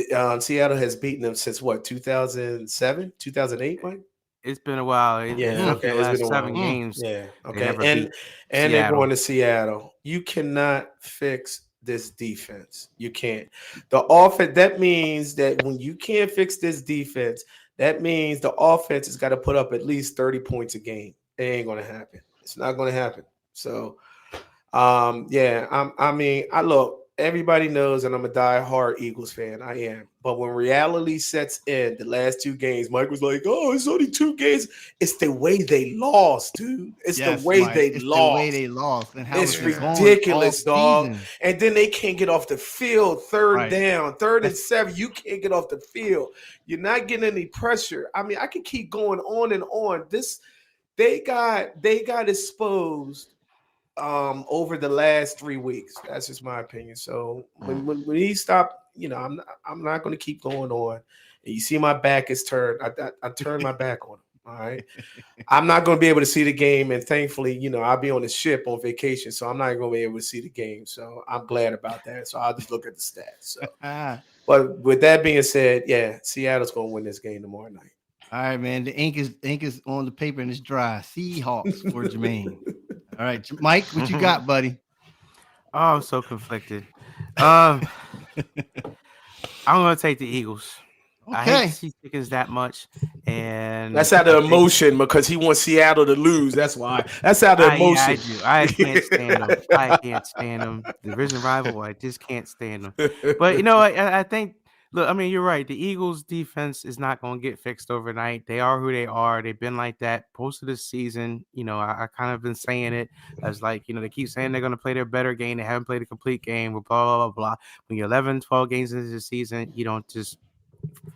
[SPEAKER 3] Seattle has beaten them since what? 2007, 2008, Mike.
[SPEAKER 2] It's been a while.
[SPEAKER 3] Okay. It's been a while.
[SPEAKER 2] 7 games.
[SPEAKER 3] Yeah. Okay. And they're going to Seattle. You cannot fix this defense. You can't. The offense. That means that when you can't fix this defense, that means the offense has got to put up at least 30 points a game. It ain't going to happen. It's not going to happen. So, I look. Everybody knows that I'm a die-hard Eagles fan. I am. But when reality sets in, the last 2 games, Mike was like, oh, it's only 2 games. It's the way they lost, dude. It's the way they lost.
[SPEAKER 1] And how
[SPEAKER 3] it's ridiculous, dog. And then they can't get off the field. Third down, 3rd and 7. You can't get off the field. You're not getting any pressure. I mean, I can keep going on and on. They got exposed over the last 3 weeks. That's just my opinion. So when he stopped, I'm not going to keep going on. And you see my back is turned. I turned my back on him. All right. I'm not going to be able to see the game. And thankfully, I'll be on the ship on vacation. So I'm not going to be able to see the game. So I'm glad about that. So I'll just look at the stats. So, but with that being said, yeah, Seattle's going to win this game tomorrow night.
[SPEAKER 1] All right, man. The ink is on the paper and it's dry. Seahawks for Jermaine. All right, Mike, what you got, buddy?
[SPEAKER 2] Oh, I'm so conflicted. I'm going to take the Eagles.
[SPEAKER 1] Okay.
[SPEAKER 2] I hate to see chickens that much, and
[SPEAKER 3] that's out of emotion because he wants Seattle to lose. That's why. That's out of emotion.
[SPEAKER 2] I do. I can't stand them. I can't stand them. Division rival. I just can't stand them. But I think. Look, I mean, you're right. The Eagles' defense is not going to get fixed overnight. They are who they are. They've been like that most of the season. I kind of been saying it as like, they keep saying they're going to play their better game. They haven't played a complete game. Blah, blah, blah, blah. When you're 11, 12 games into the season, you don't just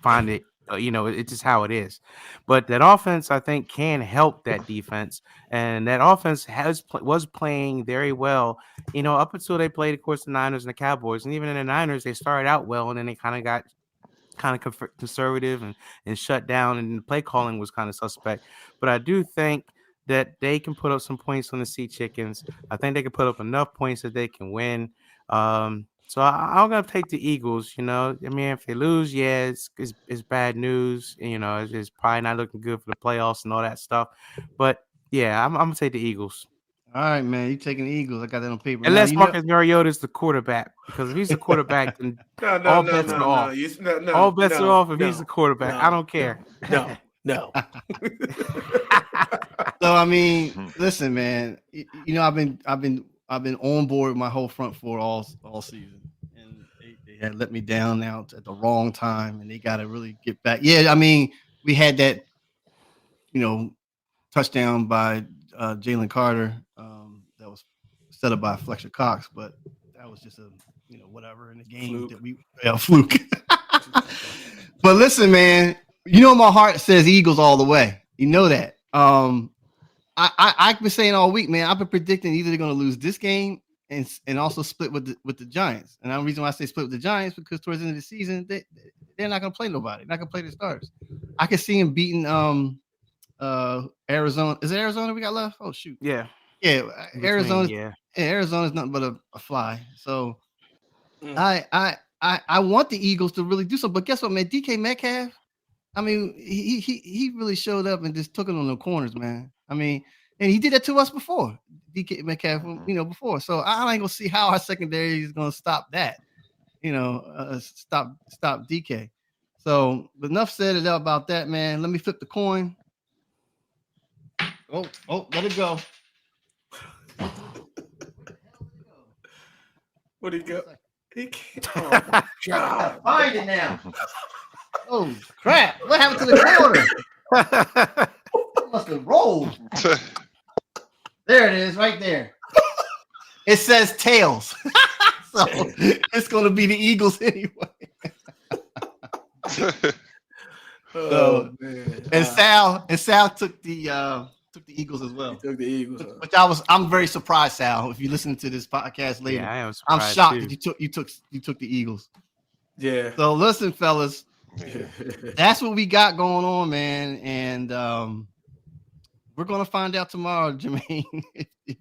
[SPEAKER 2] find it. It's just how it is. But that offense, I think, can help that defense. And that offense was playing very well, up until they played, of course, the Niners and the Cowboys. And even in the Niners, they started out well, and then they kind of got conservative and shut down, and the play calling was kind of suspect. But I do think that they can put up some points on the Sea Chickens. I think they can put up enough points that they can win. So I'm gonna take the Eagles. I mean, if they lose, yeah, it's bad news. It's probably not looking good for the playoffs and all that stuff. But yeah, I'm gonna take the Eagles.
[SPEAKER 1] All right, man, you taking the Eagles? I got that on paper.
[SPEAKER 2] Unless Marcus Mariota is the quarterback, because if he's the quarterback, then all bets are off. All bets are off if he's the quarterback. I don't care.
[SPEAKER 3] No.
[SPEAKER 1] So I mean, listen, man. I've been on board with my whole front four all season, and they had let me down now at the wrong time, and they got to really get back. Yeah, I mean, we had that, touchdown by Jalen Carter that was set up by Fletcher Cox, but that was just a whatever in the game fluke. But listen, man, my heart says Eagles all the way. You know that. I've been saying all week, man. I've been predicting either they're going to lose this game and also split with the Giants. And the reason why I say split with the Giants because towards the end of the season they're not going to play nobody. They're not going to play their starters. I can see them beating Arizona. Is it Arizona we got left? Oh shoot.
[SPEAKER 2] Yeah.
[SPEAKER 1] Arizona. Yeah, Arizona's nothing but a fly. So I want the Eagles to really do something, but guess what, man? DK Metcalf. I mean, he really showed up and just took it on the corners, man. I mean, and he did that to us before, DK Metcalf, before. So I ain't gonna see how our secondary is gonna stop that. Stop DK. So enough said about that, man. Let me flip the coin. Oh, let it go.
[SPEAKER 3] Where'd he go? He can't. Oh my God.
[SPEAKER 1] Find it now. Oh crap! What happened to the quarter? It must have rolled. There it is, right there. It says tails, so it's going to be the Eagles anyway.
[SPEAKER 3] Man.
[SPEAKER 1] And Sal took the Eagles as well.
[SPEAKER 3] He took the Eagles.
[SPEAKER 1] Which I'm very surprised, Sal. If you listen to this podcast later,
[SPEAKER 2] yeah, I am
[SPEAKER 1] I'm shocked
[SPEAKER 2] too.
[SPEAKER 1] that you took the Eagles.
[SPEAKER 3] Yeah.
[SPEAKER 1] So listen, fellas, that's what we got going on, man, and we're gonna find out tomorrow, Jermaine, if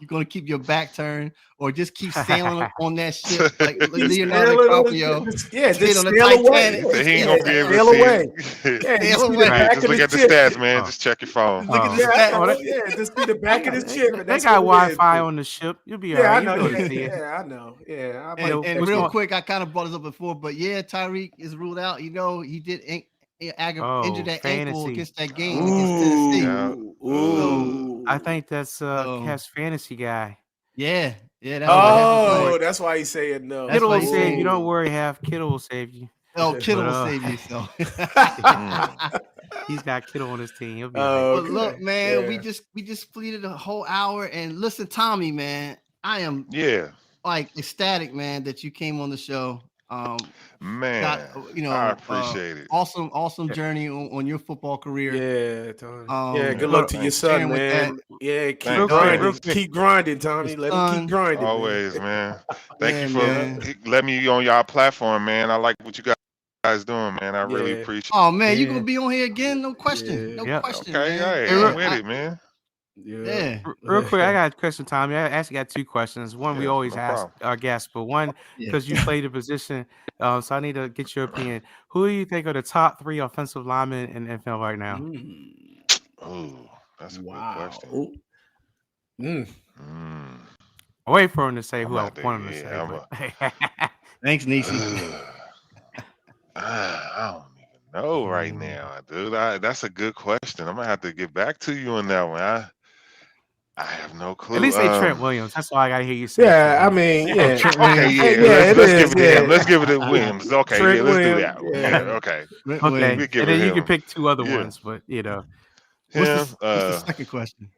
[SPEAKER 1] you're gonna keep your back turned or just keep sailing on that ship like Leonardo DiCaprio.
[SPEAKER 3] Yeah, just
[SPEAKER 1] on the
[SPEAKER 3] sail away.
[SPEAKER 4] He ain't gonna be able to
[SPEAKER 3] sail
[SPEAKER 4] see
[SPEAKER 3] away.
[SPEAKER 4] it.
[SPEAKER 3] Yeah,
[SPEAKER 1] Sail
[SPEAKER 3] just see
[SPEAKER 1] away.
[SPEAKER 3] the back
[SPEAKER 4] Just
[SPEAKER 3] of
[SPEAKER 4] look
[SPEAKER 3] the
[SPEAKER 4] at the
[SPEAKER 3] ship.
[SPEAKER 4] stats, man. Just check your phone.
[SPEAKER 1] Look at the stats.
[SPEAKER 3] Yeah, just see the back of the ship. And
[SPEAKER 2] They
[SPEAKER 3] that's
[SPEAKER 2] got
[SPEAKER 3] what it is.
[SPEAKER 2] Wi-Fi on the ship. You'll be all
[SPEAKER 3] Yeah,
[SPEAKER 2] right.
[SPEAKER 3] I know.
[SPEAKER 2] You'll be able to see it.
[SPEAKER 3] Yeah, I know. Yeah,
[SPEAKER 1] And real quick, I kind of brought this up before, but yeah, Tyreek is ruled out. You know, he did injure that ankle
[SPEAKER 2] fantasy.
[SPEAKER 1] against that game against Tennessee.
[SPEAKER 4] Yeah.
[SPEAKER 3] Ooh.
[SPEAKER 2] I think that's Cat's fantasy guy.
[SPEAKER 1] Yeah. That's
[SPEAKER 3] that's why he's saying no.
[SPEAKER 1] That's
[SPEAKER 2] Kittle
[SPEAKER 1] why
[SPEAKER 2] will
[SPEAKER 1] he's
[SPEAKER 2] save
[SPEAKER 1] saying-
[SPEAKER 2] you. Don't worry, Kittle will save you.
[SPEAKER 1] Oh, Kittle
[SPEAKER 2] But,
[SPEAKER 1] will save you. So
[SPEAKER 2] He's got Kittle on his team. He'll be
[SPEAKER 1] but look, man, we just pleaded a whole hour, and listen, Tommy, man, I am like ecstatic, man, that you came on the show.
[SPEAKER 4] Man, I appreciate it.
[SPEAKER 1] Awesome journey on your football career.
[SPEAKER 3] Yeah, Tommy. Good luck to your son, man. Yeah, keep grinding, Tommy. Let him keep grinding.
[SPEAKER 4] Always, man. Thank you for letting me on y'all platform, man. I like what you guys doing, man. I really appreciate it.
[SPEAKER 1] Oh man, you gonna be on here again? No question. No question.
[SPEAKER 4] Okay,
[SPEAKER 1] man.
[SPEAKER 4] I'm with it, man.
[SPEAKER 1] Yeah.
[SPEAKER 2] Real quick, I got a question, Tommy. I actually got two questions. One we always ask our guests, but one because you play the position, so I need to get your opinion. Who do you think are the top 3 offensive linemen in the NFL right now?
[SPEAKER 4] Oh, that's a good question.
[SPEAKER 2] I'll wait for him to say who I want him to say.
[SPEAKER 1] Thanks, Nisi.
[SPEAKER 4] I don't even know right now, dude. That's a good question. I'm gonna have to get back to you on that one. I have no clue.
[SPEAKER 2] At least say Trent Williams. That's all I gotta hear you say.
[SPEAKER 3] Yeah, I mean, yeah.
[SPEAKER 4] Okay, let's give it to him. Let's give it to Williams. Okay,
[SPEAKER 3] Trent
[SPEAKER 4] let's
[SPEAKER 3] Williams,
[SPEAKER 4] do that.
[SPEAKER 3] yeah.
[SPEAKER 4] Okay.
[SPEAKER 2] Okay.
[SPEAKER 4] We give
[SPEAKER 2] And then
[SPEAKER 4] it
[SPEAKER 2] you
[SPEAKER 4] him.
[SPEAKER 2] can pick 2 other ones, but
[SPEAKER 1] What's the second question?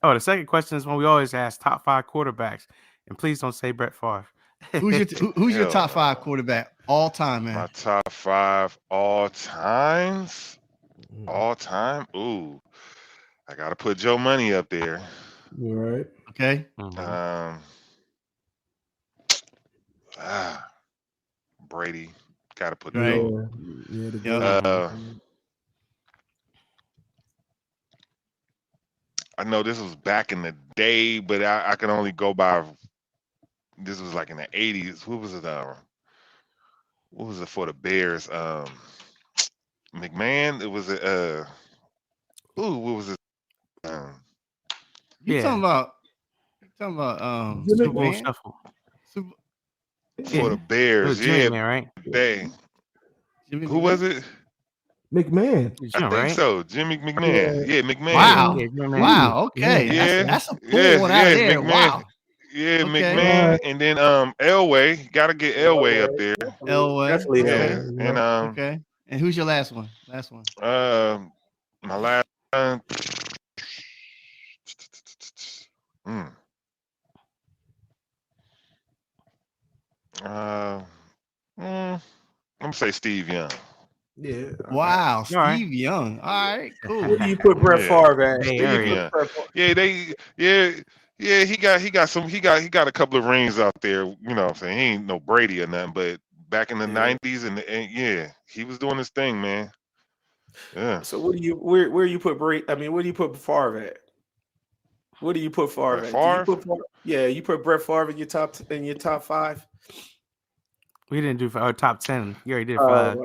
[SPEAKER 2] Oh, the second question is one we always ask: top 5 quarterbacks, and please don't say Brett Favre.
[SPEAKER 1] Who's your top 5 quarterback all time, man?
[SPEAKER 4] My top 5 all times? All time? Ooh. I gotta put Joe Money up there.
[SPEAKER 3] All right.
[SPEAKER 1] Okay.
[SPEAKER 4] Brady. Gotta put
[SPEAKER 1] right.
[SPEAKER 4] I know this was back in the day, but I can only go by. This was like in the 80s. What was it? What was it for the Bears? McMahon. It was what was it?
[SPEAKER 1] You talking about
[SPEAKER 2] Super Bowl Shuffle
[SPEAKER 4] for the Bears?
[SPEAKER 2] Man, right?
[SPEAKER 4] Who was it?
[SPEAKER 3] McMahon.
[SPEAKER 4] I think so. Jimmy McMahon. Yeah, McMahon.
[SPEAKER 1] Wow. Okay.
[SPEAKER 4] Yeah.
[SPEAKER 1] That's a cool one out of there.
[SPEAKER 4] McMahon.
[SPEAKER 1] Wow.
[SPEAKER 4] Yeah, McMahon, and then Elway. Gotta get Elway up there.
[SPEAKER 1] Elway.
[SPEAKER 3] Definitely.
[SPEAKER 4] Yeah. And
[SPEAKER 1] okay. And who's your last one?
[SPEAKER 4] My last one. I'm gonna say Steve Young.
[SPEAKER 3] Yeah.
[SPEAKER 1] Wow, Steve Young. All right, cool.
[SPEAKER 3] Where do you put Brett Favre at?
[SPEAKER 4] He got a couple of rings out there. You know what I'm saying? He ain't no Brady or nothing, but back in the 90s and he was doing his thing, man. Yeah.
[SPEAKER 3] So where do you put Brady? I mean, where do you put Favre at? What do you put Favre
[SPEAKER 4] Brett
[SPEAKER 3] at? Do you
[SPEAKER 4] Favre?
[SPEAKER 3] put you put Brett Favre in your top 5?
[SPEAKER 2] We didn't do our top 10. You already did 5.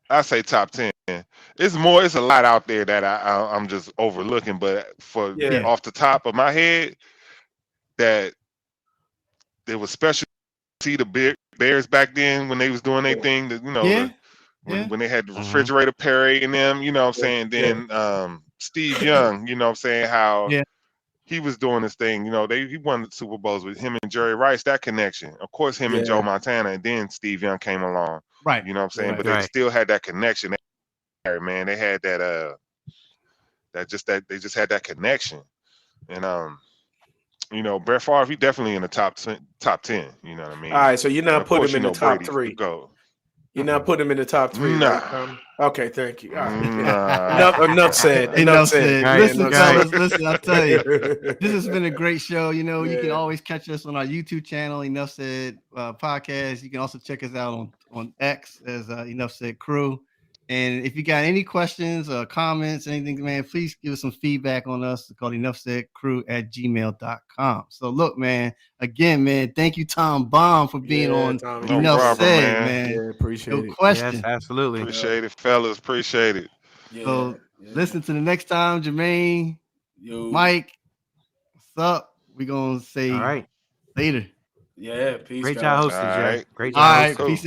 [SPEAKER 4] I say top 10. It's a lot out there that I'm just overlooking, but off the top of my head, that there was special. See the Bears back then when they was doing their thing, when they had the refrigerator parade and them, you know what I'm saying? Then Steve Young, you know what I'm saying, how he was doing this thing, he won the Super Bowls with him and Jerry Rice, that connection. Of course, him and Joe Montana, and then Steve Young came along.
[SPEAKER 1] Right.
[SPEAKER 4] You know what I'm saying? But they still had that connection. Man, they had that they just had that connection. And Brett Favre, he definitely in the top 10. You know what I mean?
[SPEAKER 3] All right, so you're not putting him in the top
[SPEAKER 4] Brady's
[SPEAKER 3] 3.
[SPEAKER 4] the GOAT.
[SPEAKER 3] You're not putting him in the top 3.
[SPEAKER 4] Nah.
[SPEAKER 3] Right? Okay, thank you. All right.
[SPEAKER 4] Nah.
[SPEAKER 3] Enough said.
[SPEAKER 1] Enough said. Listen, fellas, listen, I'll tell you,
[SPEAKER 3] this
[SPEAKER 1] this has been a great show. You can always catch us on our YouTube channel, Enough Said podcast. You can also check us out on X as Enough Said Crew. And if you got any questions or comments, anything, man, please give us some feedback on us. It's called enoughsaidcrew@gmail.com. So look, man, again, man, thank you, Tom Baum, for being on Enough Said, man.
[SPEAKER 3] Yeah, appreciate it.
[SPEAKER 1] Question.
[SPEAKER 2] Yes, absolutely.
[SPEAKER 4] Appreciate it, fellas. Appreciate it.
[SPEAKER 1] So listen to the next time, Jermaine, Mike, what's up? We're going to say
[SPEAKER 2] all right.
[SPEAKER 1] later.
[SPEAKER 3] Yeah, peace.
[SPEAKER 2] Great job hosting, Jay.
[SPEAKER 4] All right.
[SPEAKER 2] Great
[SPEAKER 1] All
[SPEAKER 2] job
[SPEAKER 1] right,
[SPEAKER 2] hosting.
[SPEAKER 1] peace